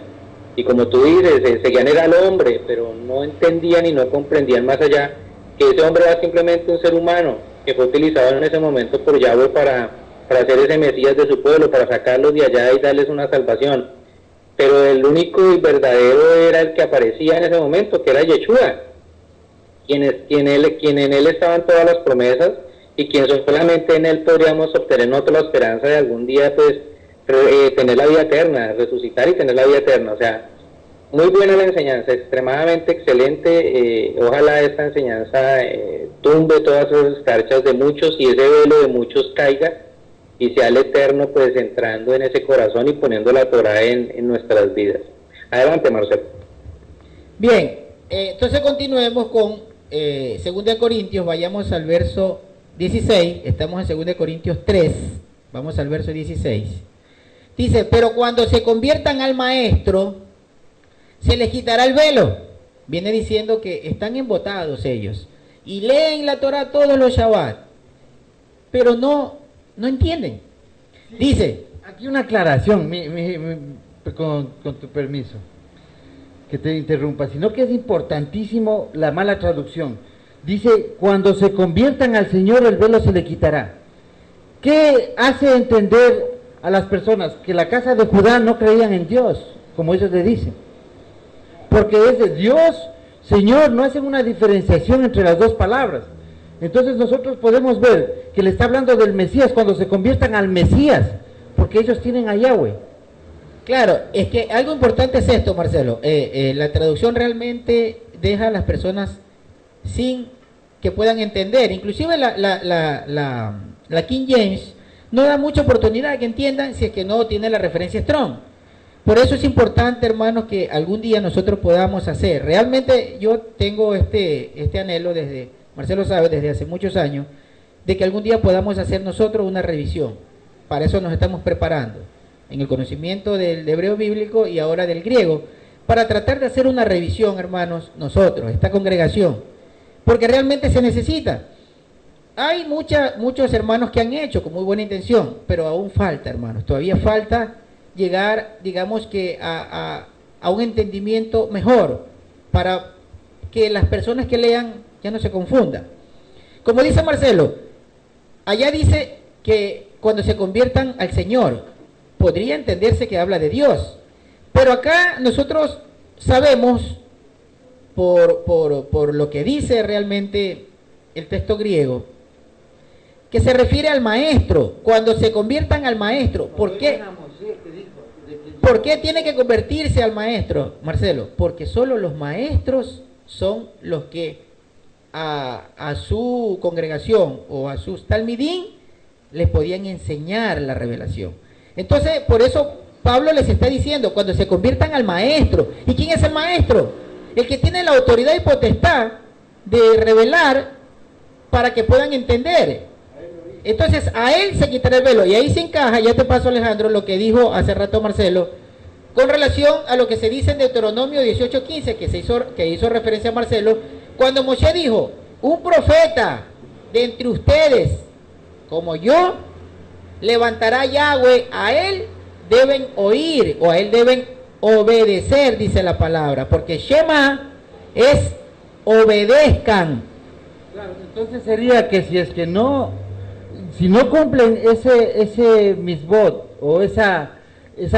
y como tú dices, seguían era al hombre, pero no entendían y no comprendían más allá que ese hombre era simplemente un ser humano, que fue utilizado en ese momento por Yahweh para hacer ese Mesías de su pueblo, para sacarlos de allá y darles una salvación. Pero el único y verdadero era el que aparecía en ese momento, que era Yeshua, quien en él estaban todas las promesas, y quien solamente en él podríamos obtener nosotros la esperanza de algún día pues tener la vida eterna, resucitar y tener la vida eterna. O sea, muy buena la enseñanza, extremadamente excelente. Ojalá esta enseñanza tumbe todas esas escarchas de muchos y ese velo de muchos caiga y sea el Eterno pues entrando en ese corazón y poniendo la Torah en nuestras vidas. Adelante, Marcelo. Bien, entonces continuemos con 2 Corintios, vayamos al verso 16, estamos en 2 Corintios 3, vamos al verso 16. Dice, pero cuando se conviertan al maestro, se les quitará el velo. Viene diciendo que están embotados ellos y leen la Torah todos los Shabbat, pero no entienden. Dice, aquí una aclaración, con tu permiso, que te interrumpa, sino que es importantísimo la mala traducción. Dice, cuando se conviertan al Señor, el velo se le quitará. ¿Qué hace entender a las personas? Que la casa de Judá no creían en Dios, como ellos le dicen. Porque es de Dios, Señor, no hacen una diferenciación entre las dos palabras. Entonces nosotros podemos ver que le está hablando del Mesías cuando se conviertan al Mesías, porque ellos tienen a Yahweh. Claro, es que algo importante es esto, Marcelo. La traducción realmente deja a las personas sin que puedan entender. Inclusive la King James no da mucha oportunidad a que entiendan si es que no tiene la referencia Strong. Por eso es importante, hermanos, que algún día nosotros podamos hacer. Realmente yo tengo este anhelo desde, Marcelo sabe, desde hace muchos años, de que algún día podamos hacer nosotros una revisión. Para eso nos estamos preparando, en el conocimiento del hebreo bíblico y ahora del griego, para tratar de hacer una revisión, hermanos, nosotros, esta congregación, porque realmente se necesita. Hay muchos hermanos que han hecho con muy buena intención, pero aún falta, hermanos, todavía falta llegar, digamos que a un entendimiento mejor, para que las personas que lean ya no se confundan. Como dice Marcelo, allá dice que cuando se conviertan al Señor, podría entenderse que habla de Dios, pero acá nosotros sabemos, por lo que dice realmente el texto griego, que se refiere al maestro, cuando se conviertan al maestro. ¿Por qué? ¿Por qué tiene que convertirse al maestro, Marcelo? Porque solo los maestros son los que a su congregación o a sus talmidín les podían enseñar la revelación. Entonces, por eso Pablo les está diciendo, cuando se conviertan al maestro. ¿Y quién es el maestro? El que tiene la autoridad y potestad de revelar para que puedan entender. Entonces, a él se quitará el velo. Y ahí se encaja, ya te paso, Alejandro, lo que dijo hace rato Marcelo, con relación a lo que se dice en Deuteronomio 18:15, que hizo referencia a Marcelo, cuando Moshe dijo, un profeta de entre ustedes, como yo, levantará Yahweh, a él deben oír, o a él deben obedecer, dice la palabra, porque Shema es obedezcan. Claro, entonces sería que si no cumplen ese misbot, o esa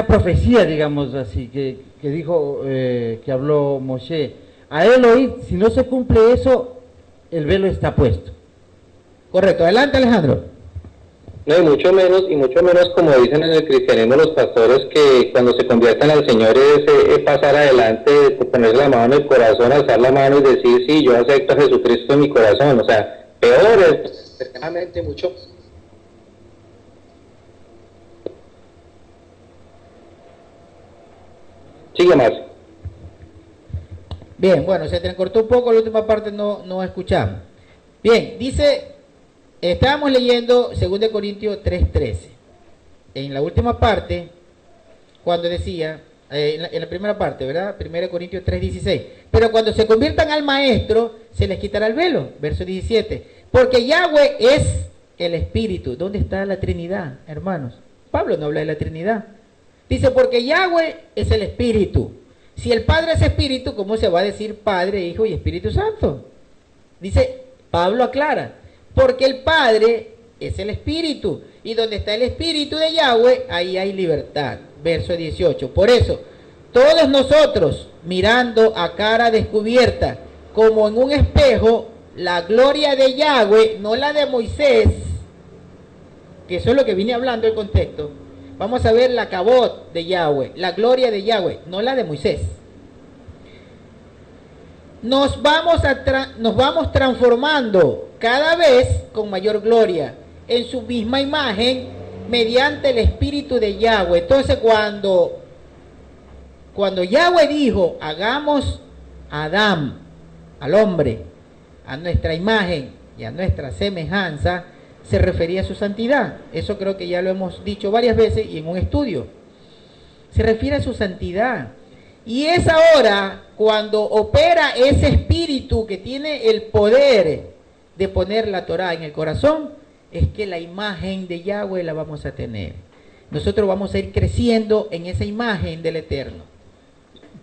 profecía, digamos así, que dijo, que habló Moshe, a él oír, si no se cumple eso, el velo está puesto. Correcto, adelante, Alejandro. No, y mucho menos como dicen en el cristianismo los pastores, que cuando se conviertan al Señor es pasar adelante, poner la mano en el corazón, alzar la mano y decir, sí, yo acepto a Jesucristo en mi corazón. O sea, peores, cercanamente mucho. Sigue más. Bien, bueno, se te cortó un poco, la última parte no escuchamos. Bien, dice, estábamos leyendo 2 Corintios 3:13. En la última parte, cuando decía, en la primera parte, ¿verdad? 1 Corintios 3:16. Pero cuando se conviertan al maestro, se les quitará el velo. Verso 17. Porque Yahweh es el Espíritu. ¿Dónde está la Trinidad, hermanos? Pablo no habla de la Trinidad. Dice, porque Yahweh es el Espíritu. Si el Padre es Espíritu, ¿cómo se va a decir Padre, Hijo y Espíritu Santo? Dice, Pablo aclara, porque el Padre es el Espíritu, y donde está el Espíritu de Yahweh, ahí hay libertad. Verso 18. Por eso, todos nosotros, mirando a cara descubierta, como en un espejo, la gloria de Yahweh, no la de Moisés, que eso es lo que vine hablando el contexto. Vamos a ver la cabot de Yahweh, la gloria de Yahweh, no la de Moisés. Nos vamos transformando cada vez con mayor gloria en su misma imagen mediante el Espíritu de Yahweh. Entonces cuando Yahweh dijo, hagamos a Adán, al hombre, a nuestra imagen y a nuestra semejanza, se refería a su santidad. Eso creo que ya lo hemos dicho varias veces y en un estudio. Se refiere a su santidad. Y es ahora cuando opera ese espíritu que tiene el poder de poner la Torah en el corazón, es que la imagen de Yahweh la vamos a tener. Nosotros vamos a ir creciendo en esa imagen del Eterno.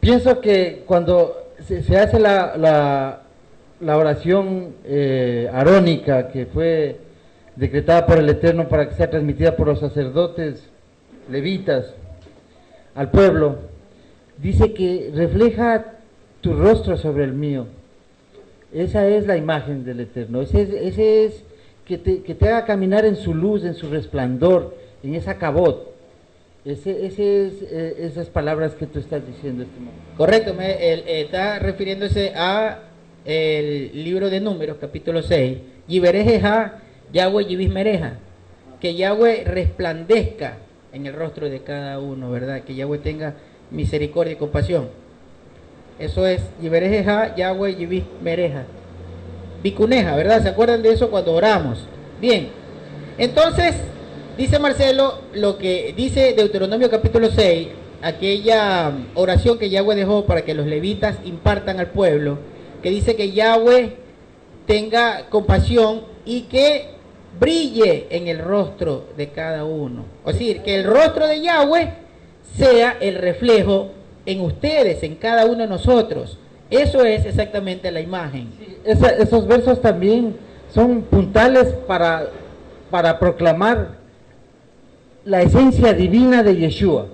Pienso que cuando se hace la oración arónica que fue decretada por el Eterno para que sea transmitida por los sacerdotes levitas al pueblo, dice que refleja tu rostro sobre el mío. Esa es la imagen del Eterno. Ese es que te haga caminar en su luz, en su resplandor, en esa cabot. Esas palabras que tú estás diciendo este momento. Correcto, está refiriéndose a el libro de Números, capítulo 6. Yiberejeja, Yahweh Yibismereja. Que Yahweh resplandezca en el rostro de cada uno, ¿verdad? Que Yahweh tenga misericordia y compasión. Eso es Yiberejeja, Yahweh Yibismereja. Vicuneja, ¿verdad? ¿Se acuerdan de eso cuando oramos? Bien, entonces dice Marcelo lo que dice Deuteronomio capítulo 6, aquella oración que Yahweh dejó para que los levitas impartan al pueblo, que dice que Yahweh tenga compasión y que brille en el rostro de cada uno. Es decir, que el rostro de Yahweh sea el reflejo en ustedes, en cada uno de nosotros. Eso es exactamente la imagen. Sí, esos versos también son puntales para proclamar la esencia divina de Yeshua,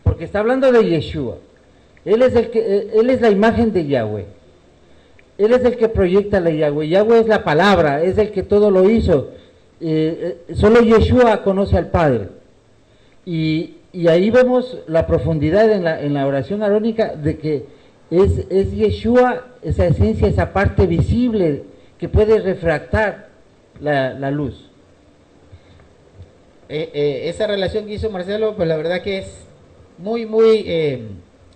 porque está hablando de Yeshua. Él es la imagen de Yahweh. Él es el que proyecta la Yahweh. Yahweh es la palabra, es el que todo lo hizo. Solo Yeshua conoce al Padre. Y ahí vemos la profundidad en la oración arónica de que es Yeshua, esa esencia, esa parte visible que puede refractar la luz. Esa relación que hizo Marcelo, pues la verdad que es muy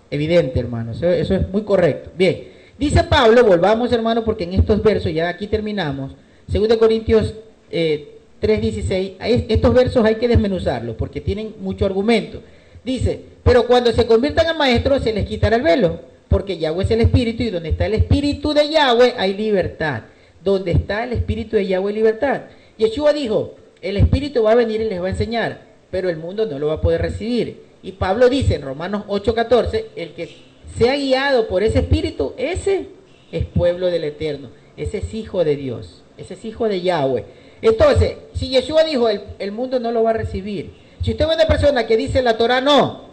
evidente, hermano. Eso es muy correcto. Bien. Dice Pablo, volvamos hermano, porque en estos versos, ya aquí terminamos, 2 Corintios 3:16, estos versos hay que desmenuzarlos, porque tienen mucho argumento. Dice, pero cuando se conviertan a maestros, se les quitará el velo, porque Yahweh es el Espíritu, y donde está el Espíritu de Yahweh, hay libertad. Donde está el Espíritu de Yahweh, hay libertad. Yeshua dijo, el Espíritu va a venir y les va a enseñar, pero el mundo no lo va a poder recibir. Y Pablo dice en Romanos 8:14, el que sea guiado por ese espíritu, ese es pueblo del Eterno, ese es hijo de Dios, ese es hijo de Yahweh. Entonces, si Yeshua dijo, el mundo no lo va a recibir. Si usted ve una persona que dice la Torah no,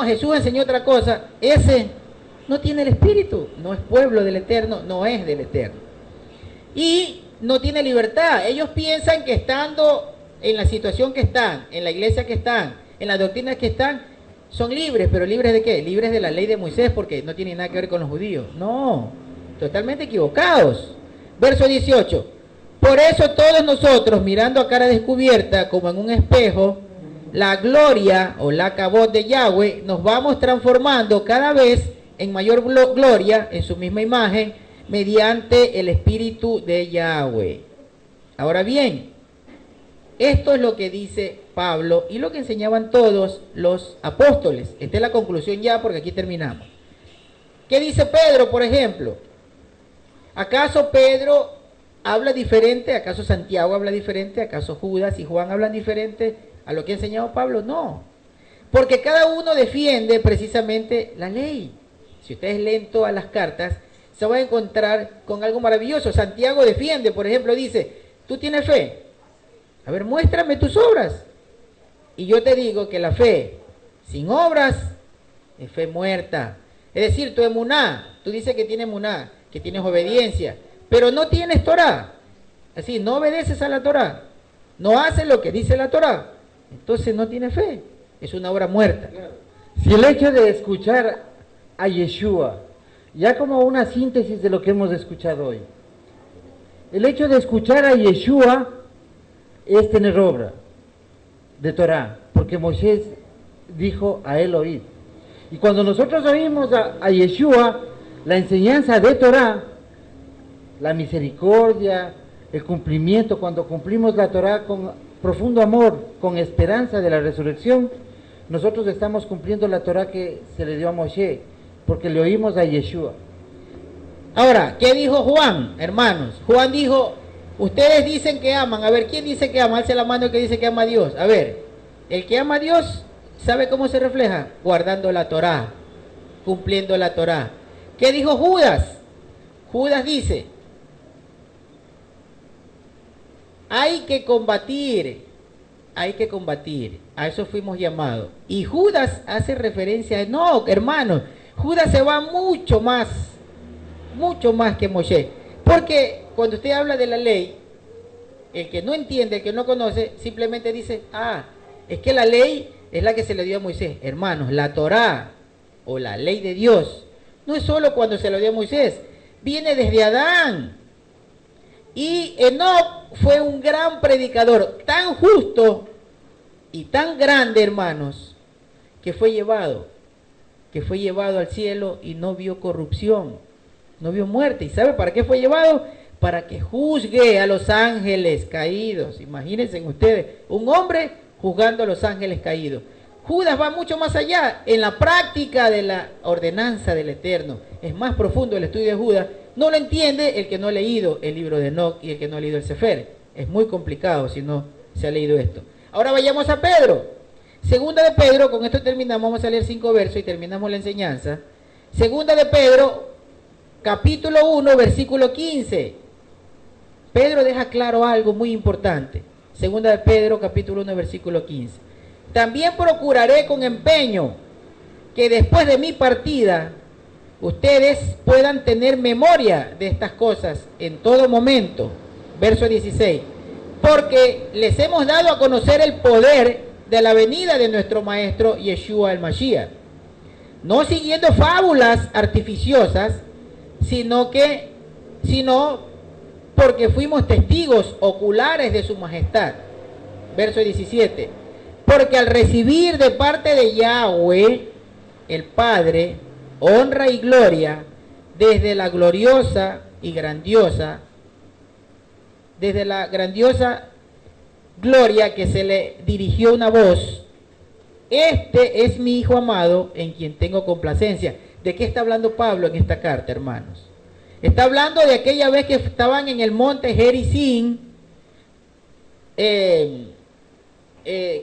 Jesús enseñó otra cosa, ese no tiene el espíritu, no es pueblo del Eterno, no es del Eterno. Y no tiene libertad. Ellos piensan que estando en la situación que están, en la iglesia que están, en las doctrinas que están, son libres, pero ¿libres de qué? Libres de la ley de Moisés, porque no tienen nada que ver con los judíos. No, totalmente equivocados. Verso 18. Por eso todos nosotros, mirando a cara descubierta, como en un espejo, la gloria o la cabot de Yahweh, nos vamos transformando cada vez en mayor gloria, en su misma imagen, mediante el Espíritu de Yahweh. Ahora bien, esto es lo que dice Pablo y lo que enseñaban todos los apóstoles. Esta es la conclusión ya, porque aquí terminamos. ¿Qué dice Pedro, por ejemplo? ¿Acaso Pedro habla diferente? ¿Acaso Santiago habla diferente? ¿Acaso Judas y Juan hablan diferente a lo que ha enseñado Pablo? No, porque cada uno defiende precisamente la ley. Si ustedes leen todas las cartas, se va a encontrar con algo maravilloso. Santiago defiende, por ejemplo, dice, ¿tú tienes fe? A ver, muéstrame tus obras. Y yo te digo que la fe sin obras es fe muerta. Es decir, tu emuná, tú dices que tienes emuná, que tienes obediencia, pero no tienes Torah. Así, no obedeces a la Torah, no haces lo que dice la Torah, entonces no tienes fe, es una obra muerta. Si el hecho de escuchar a Yeshua, ya como una síntesis de lo que hemos escuchado hoy, el hecho de escuchar a Yeshua es tener obra de Torah, porque Moisés dijo a él oír. Y cuando nosotros oímos a Yeshua, la enseñanza de Torah, la misericordia, el cumplimiento, cuando cumplimos la Torah con profundo amor, con esperanza de la resurrección, nosotros estamos cumpliendo la Torah que se le dio a Moshe, porque le oímos a Yeshua. Ahora, ¿qué dijo Juan, hermanos? Juan dijo, ustedes dicen que aman. A ver, ¿quién dice que ama? Alce la mano el que dice que ama a Dios. A ver, el que ama a Dios, ¿sabe cómo se refleja? Guardando la Torah, cumpliendo la Torah. ¿Qué dijo Judas? Judas dice, hay que combatir, a eso fuimos llamados. Y Judas hace referencia, no, hermanos, Judas se va mucho más que Moshe. Porque cuando usted habla de la ley, el que no entiende, el que no conoce, simplemente dice, es que la ley es la que se le dio a Moisés. Hermanos, la Torá o la ley de Dios no es solo cuando se lo dio a Moisés, viene desde Adán. Y Enoc fue un gran predicador, tan justo y tan grande, hermanos, que fue llevado al cielo y no vio corrupción, no vio muerte. ¿Y sabe para qué fue llevado? Para que juzgue a los ángeles caídos. Imagínense ustedes, un hombre juzgando a los ángeles caídos. Judas va mucho más allá en la práctica de la ordenanza del Eterno. Es más profundo el estudio de Judas. No lo entiende el que no ha leído el libro de Enoc y el que no ha leído el Sefer. Es muy complicado si no se ha leído esto. Ahora vayamos a Pedro. Segunda de Pedro, con esto terminamos, vamos a leer 5 versos y terminamos la enseñanza. Segunda de Pedro, capítulo 1, versículo 15. Pedro deja claro algo muy importante. Segunda de Pedro, capítulo 1, versículo 15. También procuraré con empeño que después de mi partida ustedes puedan tener memoria de estas cosas en todo momento. Verso 16. Porque les hemos dado a conocer el poder de la venida de nuestro Maestro Yeshua el Mashiach. No siguiendo fábulas artificiosas, sino porque fuimos testigos oculares de su majestad. Verso 17. Porque al recibir de parte de Yahweh, el Padre, honra y gloria, desde la grandiosa gloria que se le dirigió una voz, este es mi Hijo amado, en quien tengo complacencia. ¿De qué está hablando Pablo en esta carta, hermanos? Está hablando de aquella vez que estaban en el monte Gerizim,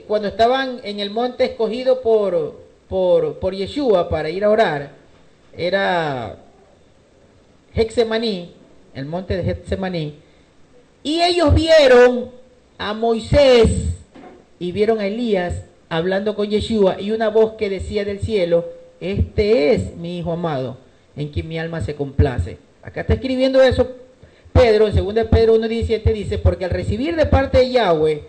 cuando estaban en el monte escogido por Yeshua para ir a orar. Era Getsemaní, el monte de Getsemaní. Y ellos vieron a Moisés y vieron a Elías hablando con Yeshua, y una voz que decía del cielo, este es mi Hijo amado, en quien mi alma se complace. Acá está escribiendo eso Pedro, en 2 Pedro 1:17 dice, porque al recibir de parte de Yahweh,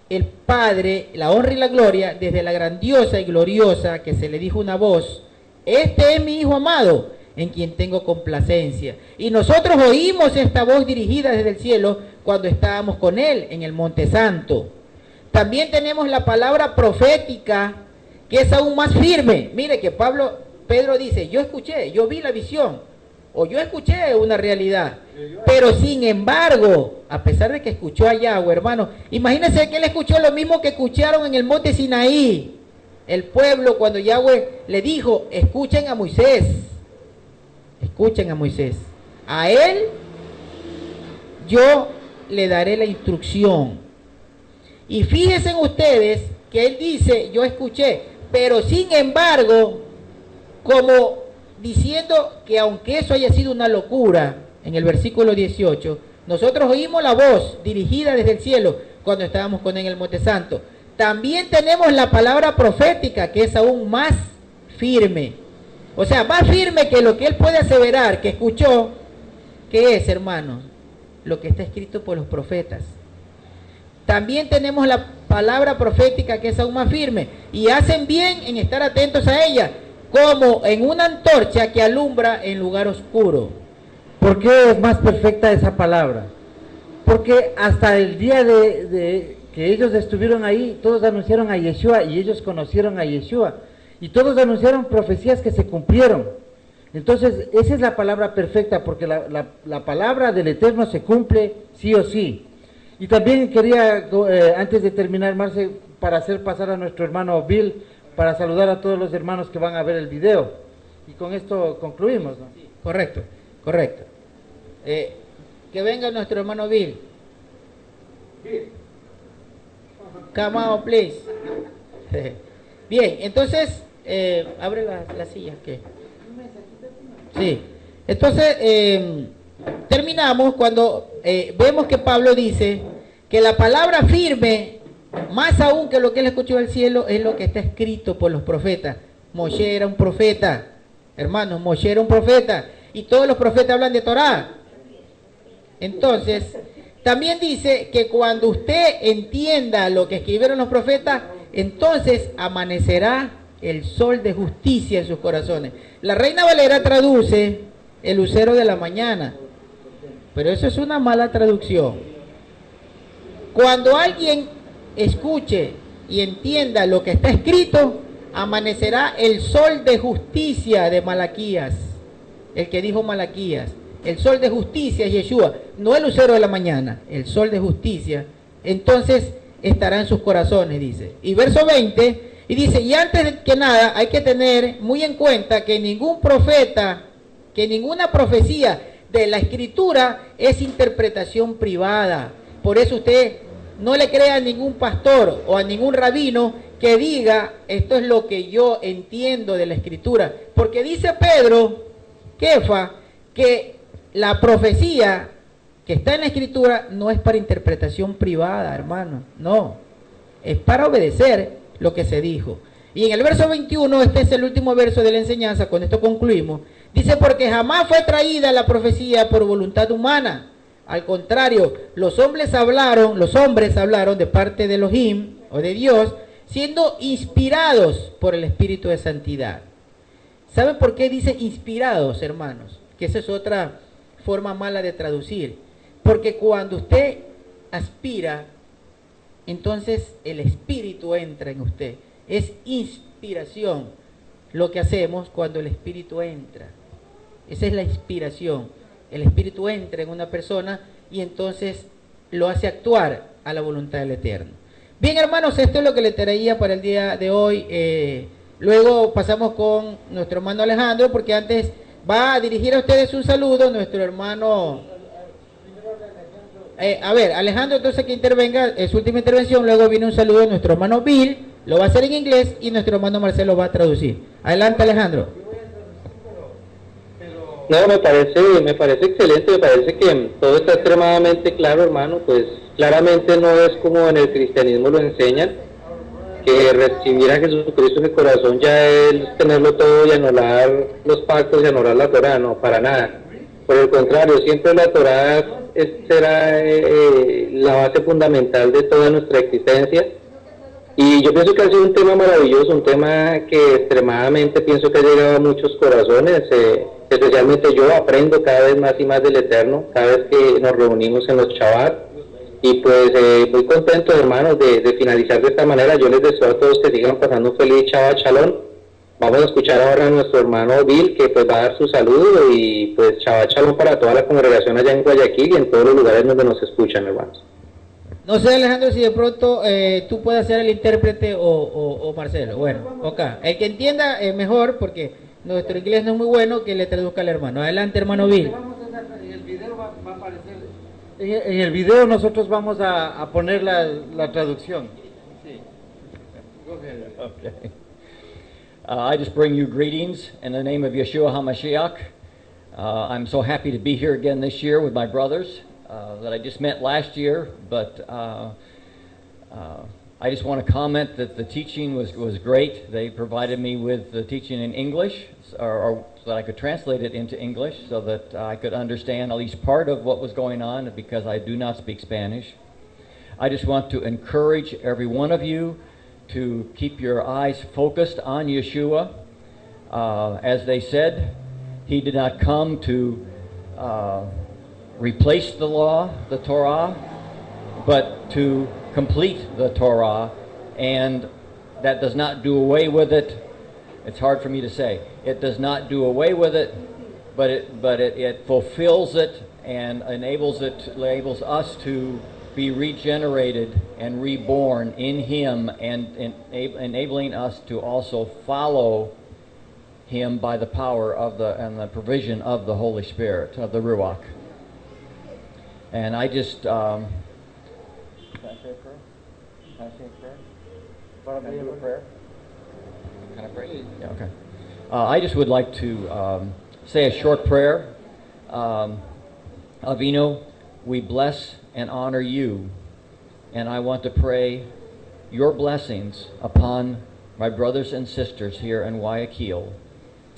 el Padre, la honra y la gloria, desde la grandiosa y gloriosa que se le dijo una voz, este es mi Hijo amado, en quien tengo complacencia. Y nosotros oímos esta voz dirigida desde el cielo cuando estábamos con él en el Monte Santo. También tenemos la palabra profética, que es aún más firme. Mire que Pedro dice, yo escuché, yo vi la visión, o yo escuché una realidad, pero sin embargo, a pesar de que escuchó a Yahweh, hermano, imagínense que él escuchó lo mismo que escucharon en el monte Sinaí, el pueblo, cuando Yahweh le dijo, escuchen a Moisés, a él yo le daré la instrucción. Y fíjense ustedes que él dice, yo escuché, pero sin embargo, como diciendo que aunque eso haya sido una locura, en el versículo 18, nosotros oímos la voz dirigida desde el cielo cuando estábamos con él en el Monte Santo. También tenemos la palabra profética, que es aún más firme. O sea, más firme que lo que él puede aseverar, que escuchó, que es, hermanos, lo que está escrito por los profetas. También tenemos la palabra profética, que es aún más firme, y hacen bien en estar atentos a ella, como en una antorcha que alumbra en lugar oscuro. ¿Por qué es más perfecta esa palabra? Porque hasta el día de que ellos estuvieron ahí, todos anunciaron a Yeshua y ellos conocieron a Yeshua. Y todos anunciaron profecías que se cumplieron. Entonces, esa es la palabra perfecta, porque la palabra del Eterno se cumple sí o sí. Y también quería, antes de terminar, Marce, para hacer pasar a nuestro hermano Bill, para saludar a todos los hermanos que van a ver el video. Y con esto concluimos, ¿no? Sí, correcto. Que venga nuestro hermano Bill. Come on, please. Bien, entonces, abre las sillas. ¿Qué? Sí. Entonces, terminamos cuando vemos que Pablo dice que la palabra firme, más aún que lo que él escuchó del cielo, es lo que está escrito por los profetas. Moshe era un profeta, hermanos, Moshe era un profeta, y todos los profetas hablan de Torá. Entonces, también dice que cuando usted entienda lo que escribieron los profetas, entonces amanecerá el sol de justicia en sus corazones. La Reina Valera traduce el lucero de la mañana, pero eso es una mala traducción. Cuando alguien escuche y entienda lo que está escrito, amanecerá el sol de justicia de Malaquías, el que dijo Malaquías. El sol de justicia es Yeshua, no el lucero de la mañana, el sol de justicia. Entonces estará en sus corazones, dice. Y verso 20, y dice, y antes que nada hay que tener muy en cuenta que ningún profeta, que ninguna profecía de la escritura es interpretación privada. Por eso usted no le crea a ningún pastor o a ningún rabino que diga, esto es lo que yo entiendo de la escritura. Porque dice Pedro, Kefa, que la profecía que está en la escritura no es para interpretación privada, hermano, no, es para obedecer lo que se dijo. Y en el verso 21, este es el último verso de la enseñanza, con esto concluimos, dice, porque jamás fue traída la profecía por voluntad humana, al contrario, los hombres hablaron de parte de Elohim o de Dios, siendo inspirados por el Espíritu de Santidad. ¿Saben por qué dice inspirados, hermanos? Que esa es otra forma mala de traducir. Porque cuando usted aspira, entonces el Espíritu entra en usted. Es inspiración lo que hacemos cuando el Espíritu entra. Esa es la inspiración. El Espíritu entra en una persona y entonces lo hace actuar a la voluntad del Eterno. Bien, hermanos, esto es lo que le traía para el día de hoy. Luego pasamos con nuestro hermano Alejandro, porque antes va a dirigir a ustedes un saludo nuestro hermano. A ver, Alejandro, entonces que intervenga, es su última intervención. Luego viene un saludo de nuestro hermano Bill, lo va a hacer en inglés y nuestro hermano Marcelo va a traducir. Adelante, Alejandro. No, me parece excelente, me parece que todo está extremadamente claro, hermano. Pues claramente no es como en el cristianismo lo enseñan, que recibir a Jesucristo en el corazón ya es tenerlo todo y anular los pactos y anular la Torá. No, para nada. Por el contrario, siempre la Torá será la base fundamental de toda nuestra existencia. Y yo pienso que ha sido un tema maravilloso, un tema que extremadamente pienso que ha llegado a muchos corazones. especialmente yo aprendo cada vez más y más del Eterno, cada vez que nos reunimos en los Shabbat. Y pues muy contento, hermanos, de finalizar de esta manera. Yo les deseo a todos que sigan pasando un feliz Shabbat Shalom. Vamos a escuchar ahora a nuestro hermano Bill, que pues va a dar su saludo, y pues Shabbat Shalom para toda la congregación allá en Guayaquil y en todos los lugares donde nos escuchan, hermanos. No sé, Alejandro, si de pronto tú puedes ser el intérprete o Marcelo. Bueno, ok. El que entienda mejor, porque nuestro inglés no es muy bueno, que le traduzca al hermano. Adelante, hermano Bill. En el video va a aparecer. En el video nosotros vamos a poner la traducción. Sí. Okay. I just bring you greetings in the name of Yeshua HaMashiach. I'm so happy to be here again this year with my brothers that I just met last year, but I just want to comment that the teaching was great. They provided me with the teaching in English, or so that I could translate it into English, so that I could understand at least part of what was going on, because I do not speak Spanish. I just want to encourage every one of you to keep your eyes focused on Yeshua. As they said, he did not come to replace the law, the Torah, but to complete the Torah, and that does not do away with it. It's hard for me to say. It does not do away with it, but it fulfills it and enables us to be regenerated and reborn in Him, and enabling us to also follow Him by the power of and the provision of the Holy Spirit, of the Ruach. And I just can I say a prayer? Can I say a prayer? Can I do a prayer? Can I pray? Yeah, okay. I just would like to say a short prayer. Avinu, we bless and honor you, and I want to pray your blessings upon my brothers and sisters here in Guayaquil,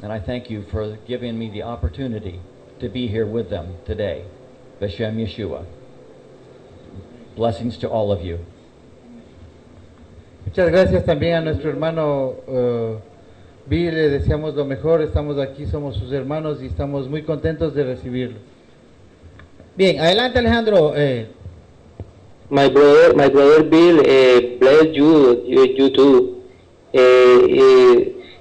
and I thank you for giving me the opportunity to be here with them today. B'Shem Yeshua. Blessings to all of you. Muchas gracias también a nuestro hermano Bill, le deseamos lo mejor. Estamos aquí, somos sus hermanos y estamos muy contentos de recibirlo. Bien, adelante, Alejandro. My brother Bill, bless you too.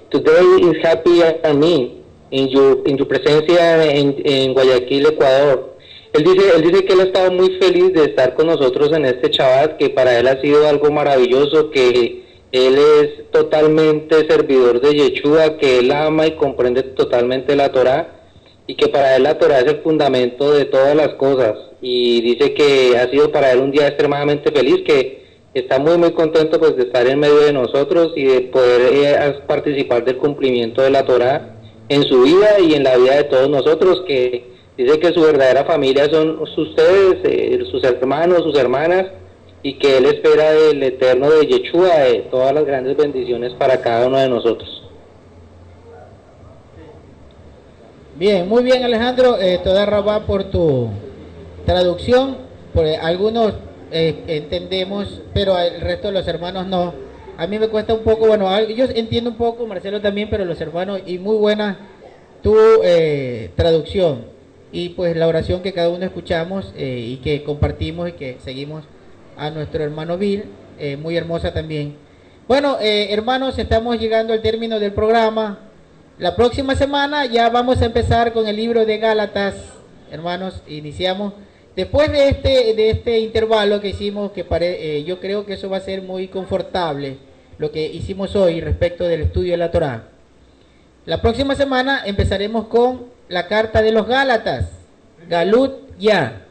Today is happy and me in your presencia en Guayaquil, Ecuador. Él dice que él ha estado muy feliz de estar con nosotros en este Shabbat, que para él ha sido algo maravilloso, que él es totalmente servidor de Yeshua, que él ama y comprende totalmente la Torá, y que para él la Torá es el fundamento de todas las cosas. Y dice que ha sido para él un día extremadamente feliz, que está muy muy contento pues de estar en medio de nosotros y de poder participar del cumplimiento de la Torá en su vida y en la vida de todos nosotros, que dice que su verdadera familia son ustedes, sus hermanos, sus hermanas, y que él espera del Eterno de Yeshua todas las grandes bendiciones para cada uno de nosotros. Bien, muy bien, Alejandro. Toda rabá por tu traducción. Algunos entendemos, pero el resto de los hermanos no. A mí me cuesta un poco, bueno, yo entiendo un poco, Marcelo también, pero los hermanos, y muy buena tu traducción. Y pues la oración que cada uno escuchamos y que compartimos y que seguimos a nuestro hermano Bill, muy hermosa también. Bueno, hermanos, estamos llegando al término del programa. La próxima semana ya vamos a empezar con el libro de Gálatas, hermanos. Iniciamos después de este intervalo que hicimos, que yo creo que eso va a ser muy confortable, lo que hicimos hoy respecto del estudio de la Torá. La próxima semana empezaremos con la carta de los Gálatas, Galut Ya.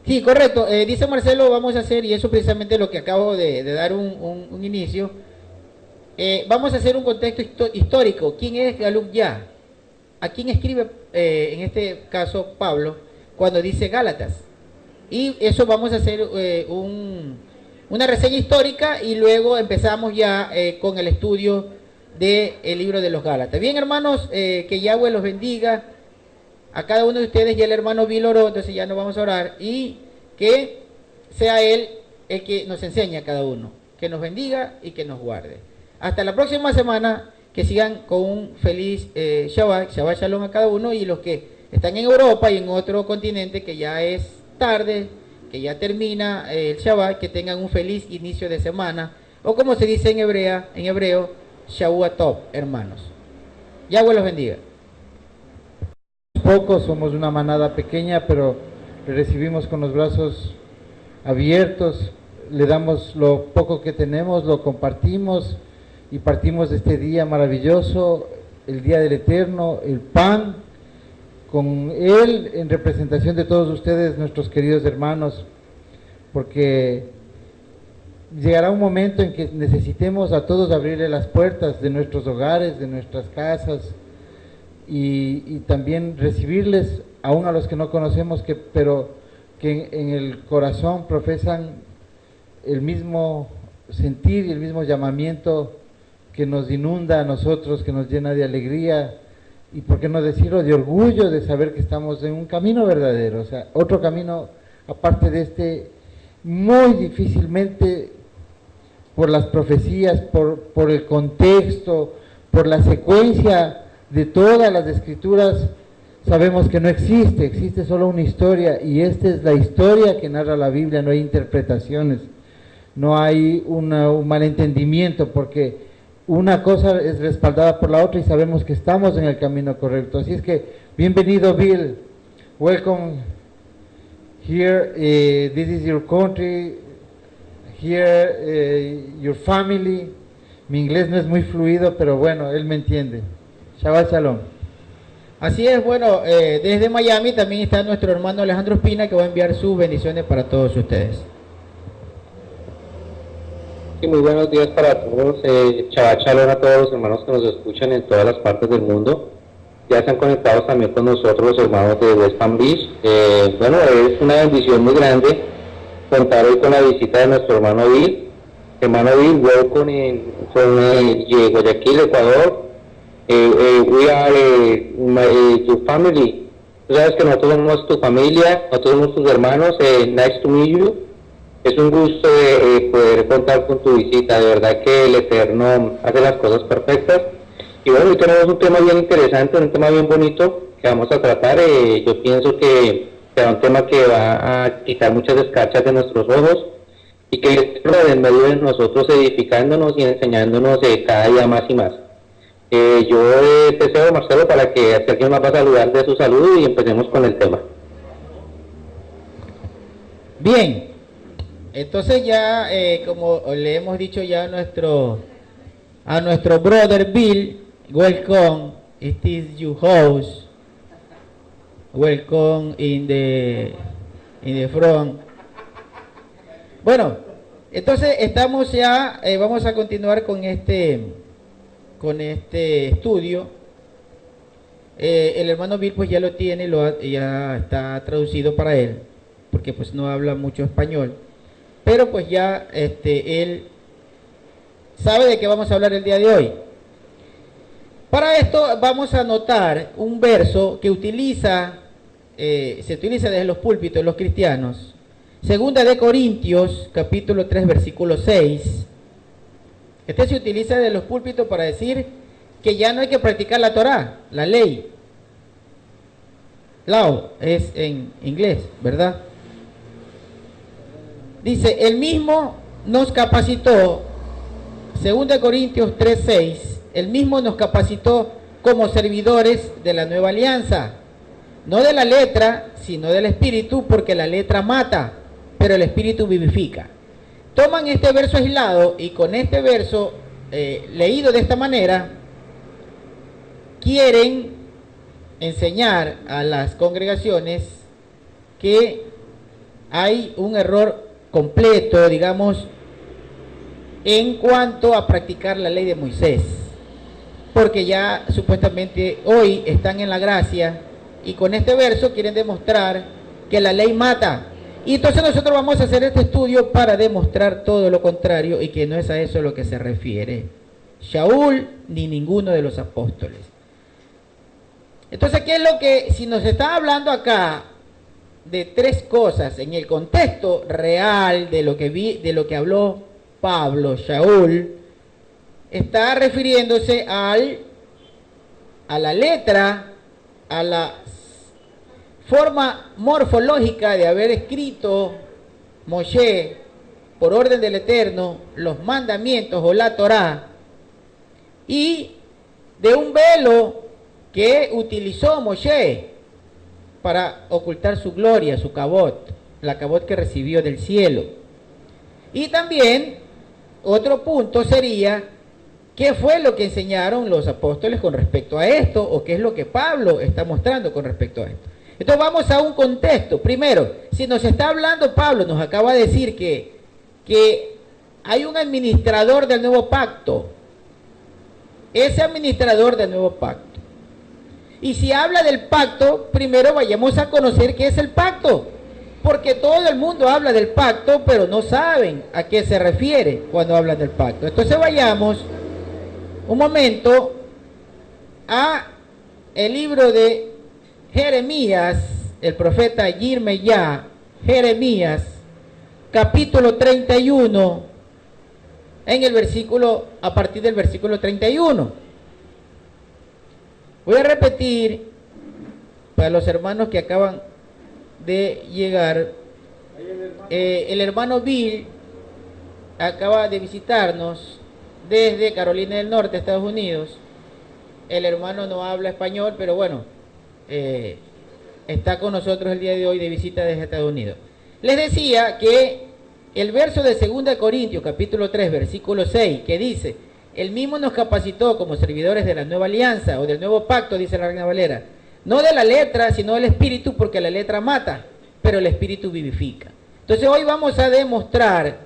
Sí, correcto. Dice Marcelo, vamos a hacer, y eso precisamente lo que acabo de dar un inicio, vamos a hacer un contexto histórico. ¿Quién es Galut Ya? ¿A quién escribe, en este caso, Pablo, cuando dice Gálatas? Y eso vamos a hacer una reseña histórica y luego empezamos ya con el estudio del libro de los Gálatas. Bien, hermanos, que Yahweh los bendiga a cada uno de ustedes. Ya el hermano Bill oró, entonces ya nos vamos a orar, y que sea él el que nos enseñe a cada uno, que nos bendiga y que nos guarde. hasta la próxima semana, que sigan con un feliz Shabbat Shalom a cada uno, y los que están en Europa y en otro continente que ya es tarde, que ya termina el Shabbat, que tengan un feliz inicio de semana, o como se dice en hebreo, Shavua Tov, hermanos. Yahweh los bendiga. Pocos, somos una manada pequeña, pero le recibimos con los brazos abiertos, le damos lo poco que tenemos, lo compartimos y partimos de este día maravilloso, el día del Eterno, el pan, con él en representación de todos ustedes, nuestros queridos hermanos, porque llegará un momento en que necesitemos a todos abrirle las puertas de nuestros hogares, de nuestras casas, y también recibirles, aún a los que no conocemos, pero que en el corazón profesan el mismo sentir y el mismo llamamiento que nos inunda a nosotros, que nos llena de alegría, y por qué no decirlo, de orgullo de saber que estamos en un camino verdadero, o sea, otro camino aparte de este, muy difícilmente, por las profecías, por el contexto, por la secuencia de todas las escrituras, sabemos que no existe, existe solo una historia, y esta es la historia que narra la Biblia, no hay interpretaciones, no hay un malentendimiento, porque una cosa es respaldada por la otra y sabemos que estamos en el camino correcto. Así es que, bienvenido Bill, welcome here, this is your country, here your family. Mi inglés no es muy fluido, pero bueno, él me entiende. Shabbat Shalom. Así es, bueno, desde Miami también está nuestro hermano Alejandro Espina, que va a enviar sus bendiciones para todos ustedes. Y muy buenos días para todos, Shabbat Shalom a todos los hermanos que nos escuchan en todas las partes del mundo. Ya están conectados también con nosotros los hermanos de West Palm Beach. Bueno, es una bendición muy grande contar hoy con la visita de nuestro hermano Bill. Hermano Bill, welcome from Guayaquil, Ecuador. We are tu family. Tú sabes que nosotros somos tu familia, nosotros somos tus hermanos. Nice to meet you. Es un gusto poder contar con tu visita. De verdad que el Eterno hace las cosas perfectas. Y bueno, hoy tenemos un tema bien interesante, un tema bien bonito que vamos a tratar. Yo pienso que será un tema que va a quitar muchas escarchas de nuestros ojos y que estará en medio de nosotros edificándonos y enseñándonos cada día más y más. Yo te cedo, Marcelo, para que si alguien más va a saludar de su salud y empecemos con el tema. Bien, entonces ya, como le hemos dicho ya a nuestro brother Bill, welcome, it is your house, welcome in the front. Bueno, entonces estamos ya, vamos a continuar con este estudio. El hermano Bill pues ya lo tiene, ya está traducido para él, porque pues no habla mucho español, pero pues ya él sabe de qué vamos a hablar el día de hoy. Para esto vamos a notar un verso que se utiliza desde los púlpitos de los cristianos. Segunda de Corintios, capítulo 3, versículo 6. Este se utiliza desde los púlpitos para decir que ya no hay que practicar la Torá, la ley. Law es en inglés, ¿verdad? Dice, el mismo nos capacitó, 2 Corintios 3:6, el mismo nos capacitó como servidores de la nueva alianza, no de la letra, sino del espíritu, porque la letra mata, pero el espíritu vivifica. Toman este verso aislado y con este verso leído de esta manera, quieren enseñar a las congregaciones que hay un error completo, digamos, en cuanto a practicar la ley de Moisés, porque ya supuestamente hoy están en la gracia y con este verso quieren demostrar que la ley mata. Y entonces nosotros vamos a hacer este estudio para demostrar todo lo contrario y que no es a eso a lo que se refiere Shaul ni ninguno de los apóstoles. Entonces, ¿qué es lo que, si nos está hablando acá de tres cosas en el contexto real de lo que habló Pablo, Shaul, está refiriéndose a la letra, a la forma morfológica de haber escrito Moshe por orden del Eterno los mandamientos o la Torá, y de un velo que utilizó Moshe para ocultar su gloria, su cabot, la cabot que recibió del cielo. Y también otro punto sería qué fue lo que enseñaron los apóstoles con respecto a esto, o qué es lo que Pablo está mostrando con respecto a esto. Entonces vamos a un contexto. Primero, si nos está hablando Pablo, nos acaba de decir que hay un administrador del nuevo pacto. Ese administrador del nuevo pacto. Y si habla del pacto, primero vayamos a conocer qué es el pacto. Porque todo el mundo habla del pacto, pero no saben a qué se refiere cuando hablan del pacto. Entonces vayamos un momento a el libro de Jeremías, el profeta Yirmeyá, Jeremías, capítulo 31, a partir del versículo 31. Voy a repetir para los hermanos que acaban de llegar. El hermano Bill acaba de visitarnos desde Carolina del Norte, Estados Unidos. El hermano no habla español, pero bueno, está con nosotros el día de hoy de visita desde Estados Unidos. Les decía que el verso de 2 Corintios, capítulo 3, versículo 6, que dice: Él mismo nos capacitó como servidores de la nueva alianza o del nuevo pacto, dice la Reina Valera, no de la letra, sino del espíritu, porque la letra mata, pero el espíritu vivifica. Entonces hoy vamos a demostrar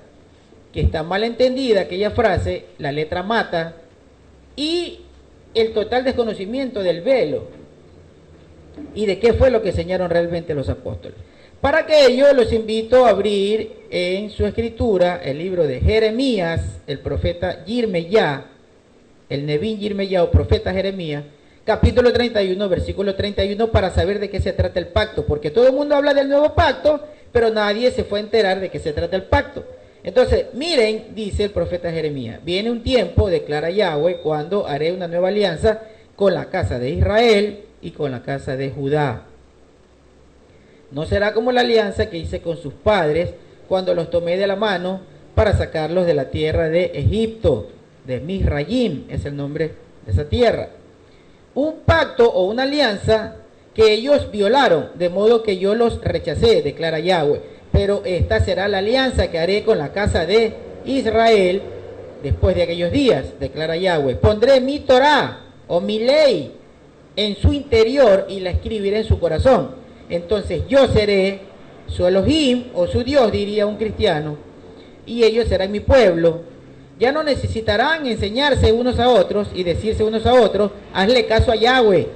que está mal entendida aquella frase, la letra mata, y el total desconocimiento del velo, y de qué fue lo que enseñaron realmente los apóstoles. Para que ello los invito a abrir en su escritura el libro de Jeremías, el profeta Yirmeyá, el Neví Yirmeyá o profeta Jeremías, capítulo 31, versículo 31, para saber de qué se trata el pacto, porque todo el mundo habla del nuevo pacto, pero nadie se fue a enterar de qué se trata el pacto. Entonces, miren, dice el profeta Jeremías: viene un tiempo, declara Yahweh, cuando haré una nueva alianza con la casa de Israel y con la casa de Judá. No será como la alianza que hice con sus padres cuando los tomé de la mano para sacarlos de la tierra de Egipto, de Misrayim, es el nombre de esa tierra. Un pacto o una alianza que ellos violaron, de modo que yo los rechacé, declara Yahweh. Pero esta será la alianza que haré con la casa de Israel después de aquellos días, declara Yahweh. Pondré mi Torá o mi ley en su interior y la escribiré en su corazón. Entonces yo seré su Elohim o su Dios, diría un cristiano, y ellos serán mi pueblo. Ya no necesitarán enseñarse unos a otros y decirse unos a otros: hazle caso a Yahweh,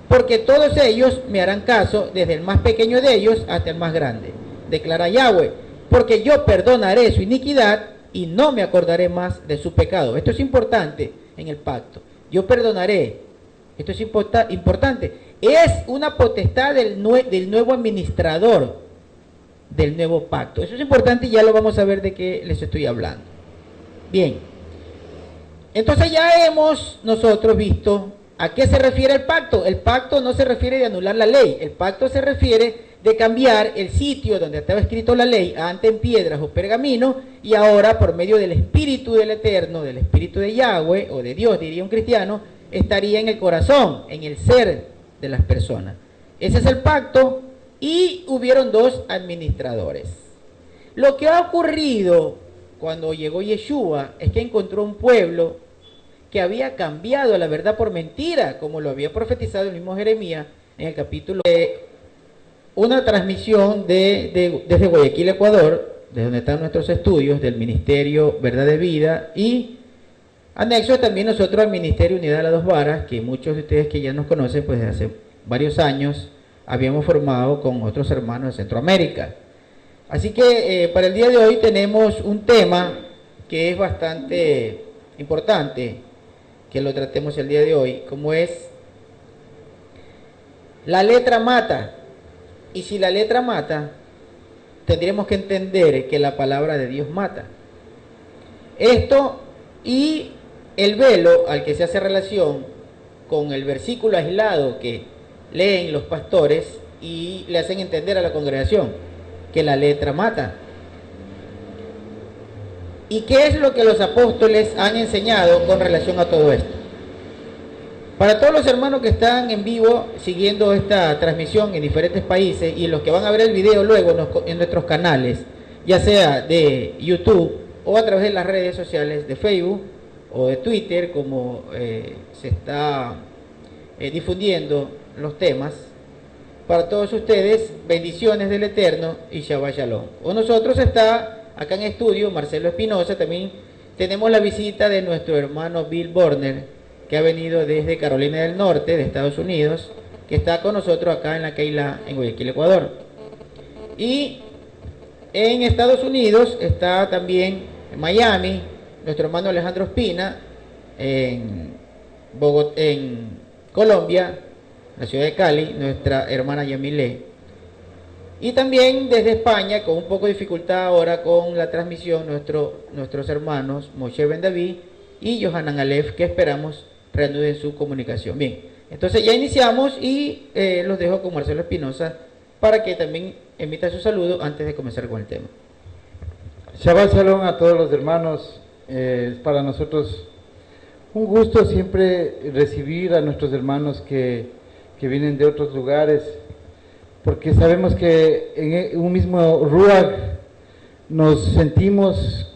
porque todos ellos me harán caso, desde el más pequeño de ellos hasta el más grande, declara Yahweh, porque yo perdonaré su iniquidad y no me acordaré más de su pecado. Esto es importante en el pacto. Yo perdonaré. Esto es importante. Es una potestad del nuevo administrador del nuevo pacto. Eso es importante y ya lo vamos a ver de qué les estoy hablando. Bien. Entonces ya hemos nosotros visto a qué se refiere el pacto. El pacto no se refiere de anular la ley. El pacto se refiere de cambiar el sitio donde estaba escrito la ley, antes en piedras o pergamino, y ahora por medio del Espíritu del Eterno, del Espíritu de Yahweh, o de Dios, diría un cristiano, estaría en el corazón, en el ser de las personas. Ese es el pacto, y hubieron dos administradores. Lo que ha ocurrido cuando llegó Yeshua es que encontró un pueblo que había cambiado la verdad por mentira, como lo había profetizado el mismo Jeremías en el capítulo de una transmisión desde Guayaquil, Ecuador, desde donde están nuestros estudios del Ministerio Verdad de Vida, y anexo también nosotros al Ministerio Unidad de las Dos Varas, que muchos de ustedes que ya nos conocen, pues desde hace varios años habíamos formado con otros hermanos de Centroamérica. Así que para el día de hoy tenemos un tema que es bastante importante que lo tratemos el día de hoy, como es la letra mata. Y si la letra mata, tendríamos que entender que la palabra de Dios mata. Esto, y el velo al que se hace relación con el versículo aislado que leen los pastores y le hacen entender a la congregación que la letra mata. ¿Y qué es lo que los apóstoles han enseñado con relación a todo esto? Para todos los hermanos que están en vivo siguiendo esta transmisión en diferentes países y los que van a ver el video luego en nuestros canales, ya sea de YouTube o a través de las redes sociales de Facebook o de Twitter, como se está difundiendo los temas, para todos ustedes, bendiciones del Eterno y Shabbat Shalom. Con nosotros está acá en estudio Marcelo Espinosa. También tenemos la visita de nuestro hermano Bill Borner, que ha venido desde Carolina del Norte, de Estados Unidos, que está con nosotros acá en la Keilah, en Guayaquil, Ecuador. Y en Estados Unidos está también en Miami nuestro hermano Alejandro Espina, en Bogotá, en Colombia, la ciudad de Cali, nuestra hermana Yamile. Y también desde España, con un poco de dificultad ahora con la transmisión, nuestros hermanos Moshe Ben David y Johanan Aleph, que esperamos reanuden su comunicación. Bien, entonces ya iniciamos y los dejo con Marcelo Espinosa para que también emita su saludo antes de comenzar con el tema. Shabbat Shalom a todos los hermanos. Es para nosotros un gusto siempre recibir a nuestros hermanos que vienen de otros lugares, porque sabemos que en un mismo Ruach nos sentimos,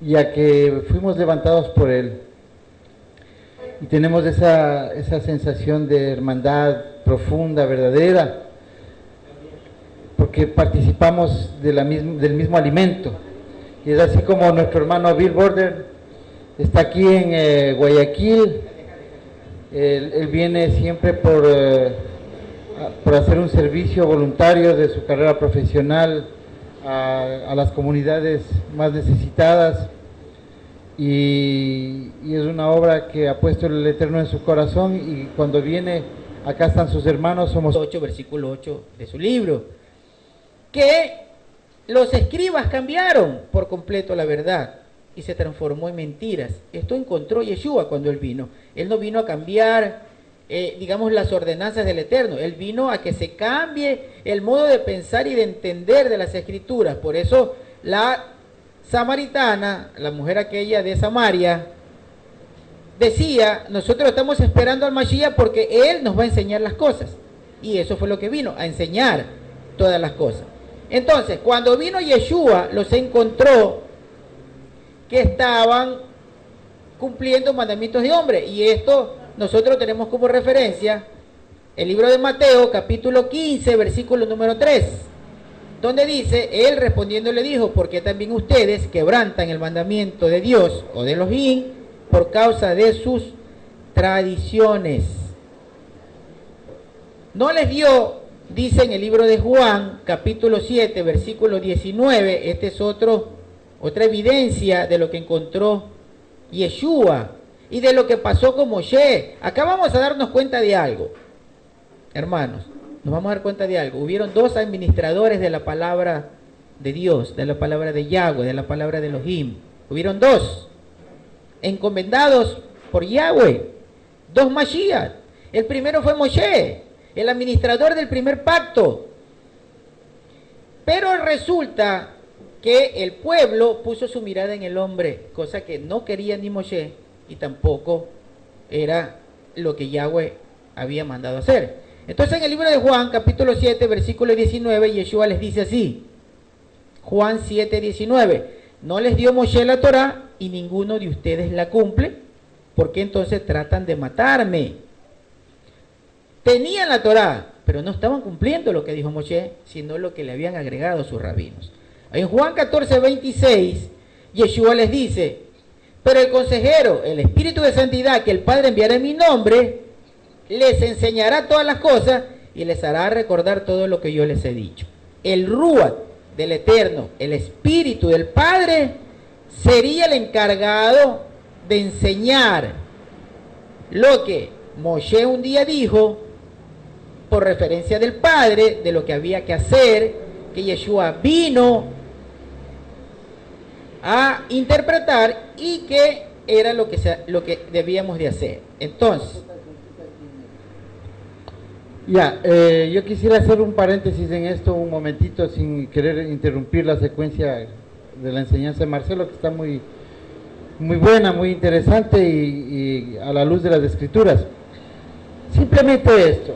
ya que fuimos levantados por Él. Y tenemos esa sensación de hermandad profunda, verdadera, porque participamos del mismo alimento. Y es así como nuestro hermano Bill Border está aquí en Guayaquil. Él viene siempre por hacer un servicio voluntario de su carrera profesional a las comunidades más necesitadas. Y es una obra que ha puesto el Eterno en su corazón, y cuando viene, acá están sus hermanos, somos 8, versículo 8 de su libro, que los escribas cambiaron por completo la verdad y se transformó en mentiras. Esto encontró Yeshua cuando Él vino. Él no vino a cambiar, digamos, las ordenanzas del Eterno. Él vino a que se cambie el modo de pensar y de entender de las Escrituras. Por eso la samaritana, la mujer aquella de Samaria, decía: nosotros estamos esperando al Mashiach porque Él nos va a enseñar las cosas. Y eso fue lo que vino, a enseñar todas las cosas. Entonces, cuando vino Yeshua, los encontró que estaban cumpliendo mandamientos de hombre. Y esto nosotros tenemos como referencia el libro de Mateo, capítulo 15, versículo número 3. Donde dice, él respondiendo le dijo: ¿por qué también ustedes quebrantan el mandamiento de Dios o de Elohim por causa de sus tradiciones? No les dio, dice en el libro de Juan, capítulo 7, versículo 19, esta es otra evidencia de lo que encontró Yeshua y de lo que pasó con Moshe. Acá vamos a darnos cuenta de algo, hermanos. Nos vamos a dar cuenta de algo. Hubieron dos administradores de la palabra de Dios, de la palabra de Yahweh, de la palabra de Elohim. Hubieron dos, encomendados por Yahweh, dos Mashiach. El primero fue Moshe, el administrador del primer pacto. Pero resulta que el pueblo puso su mirada en el hombre, cosa que no quería ni Moshe y tampoco era lo que Yahweh había mandado hacer. Entonces en el libro de Juan, capítulo 7, versículo 19, Yeshua les dice así, Juan 7, 19, no les dio Moshe la Torá y ninguno de ustedes la cumple, ¿por qué entonces tratan de matarme? Tenían la Torá, pero no estaban cumpliendo lo que dijo Moshe, sino lo que le habían agregado sus rabinos. En Juan 14, 26, Yeshua les dice, pero el consejero, el Espíritu de Santidad que el Padre enviará en mi nombre, les enseñará todas las cosas y les hará recordar todo lo que yo les he dicho. El Ruach del Eterno, el Espíritu del Padre, sería el encargado de enseñar lo que Moshe un día dijo por referencia del Padre, de lo que había que hacer, que Yeshua vino a interpretar y que era lo que debíamos de hacer. Entonces, yo quisiera hacer un paréntesis en esto un momentito sin querer interrumpir la secuencia de la enseñanza de Marcelo, que está muy buena, muy interesante y a la luz de las escrituras. Simplemente esto.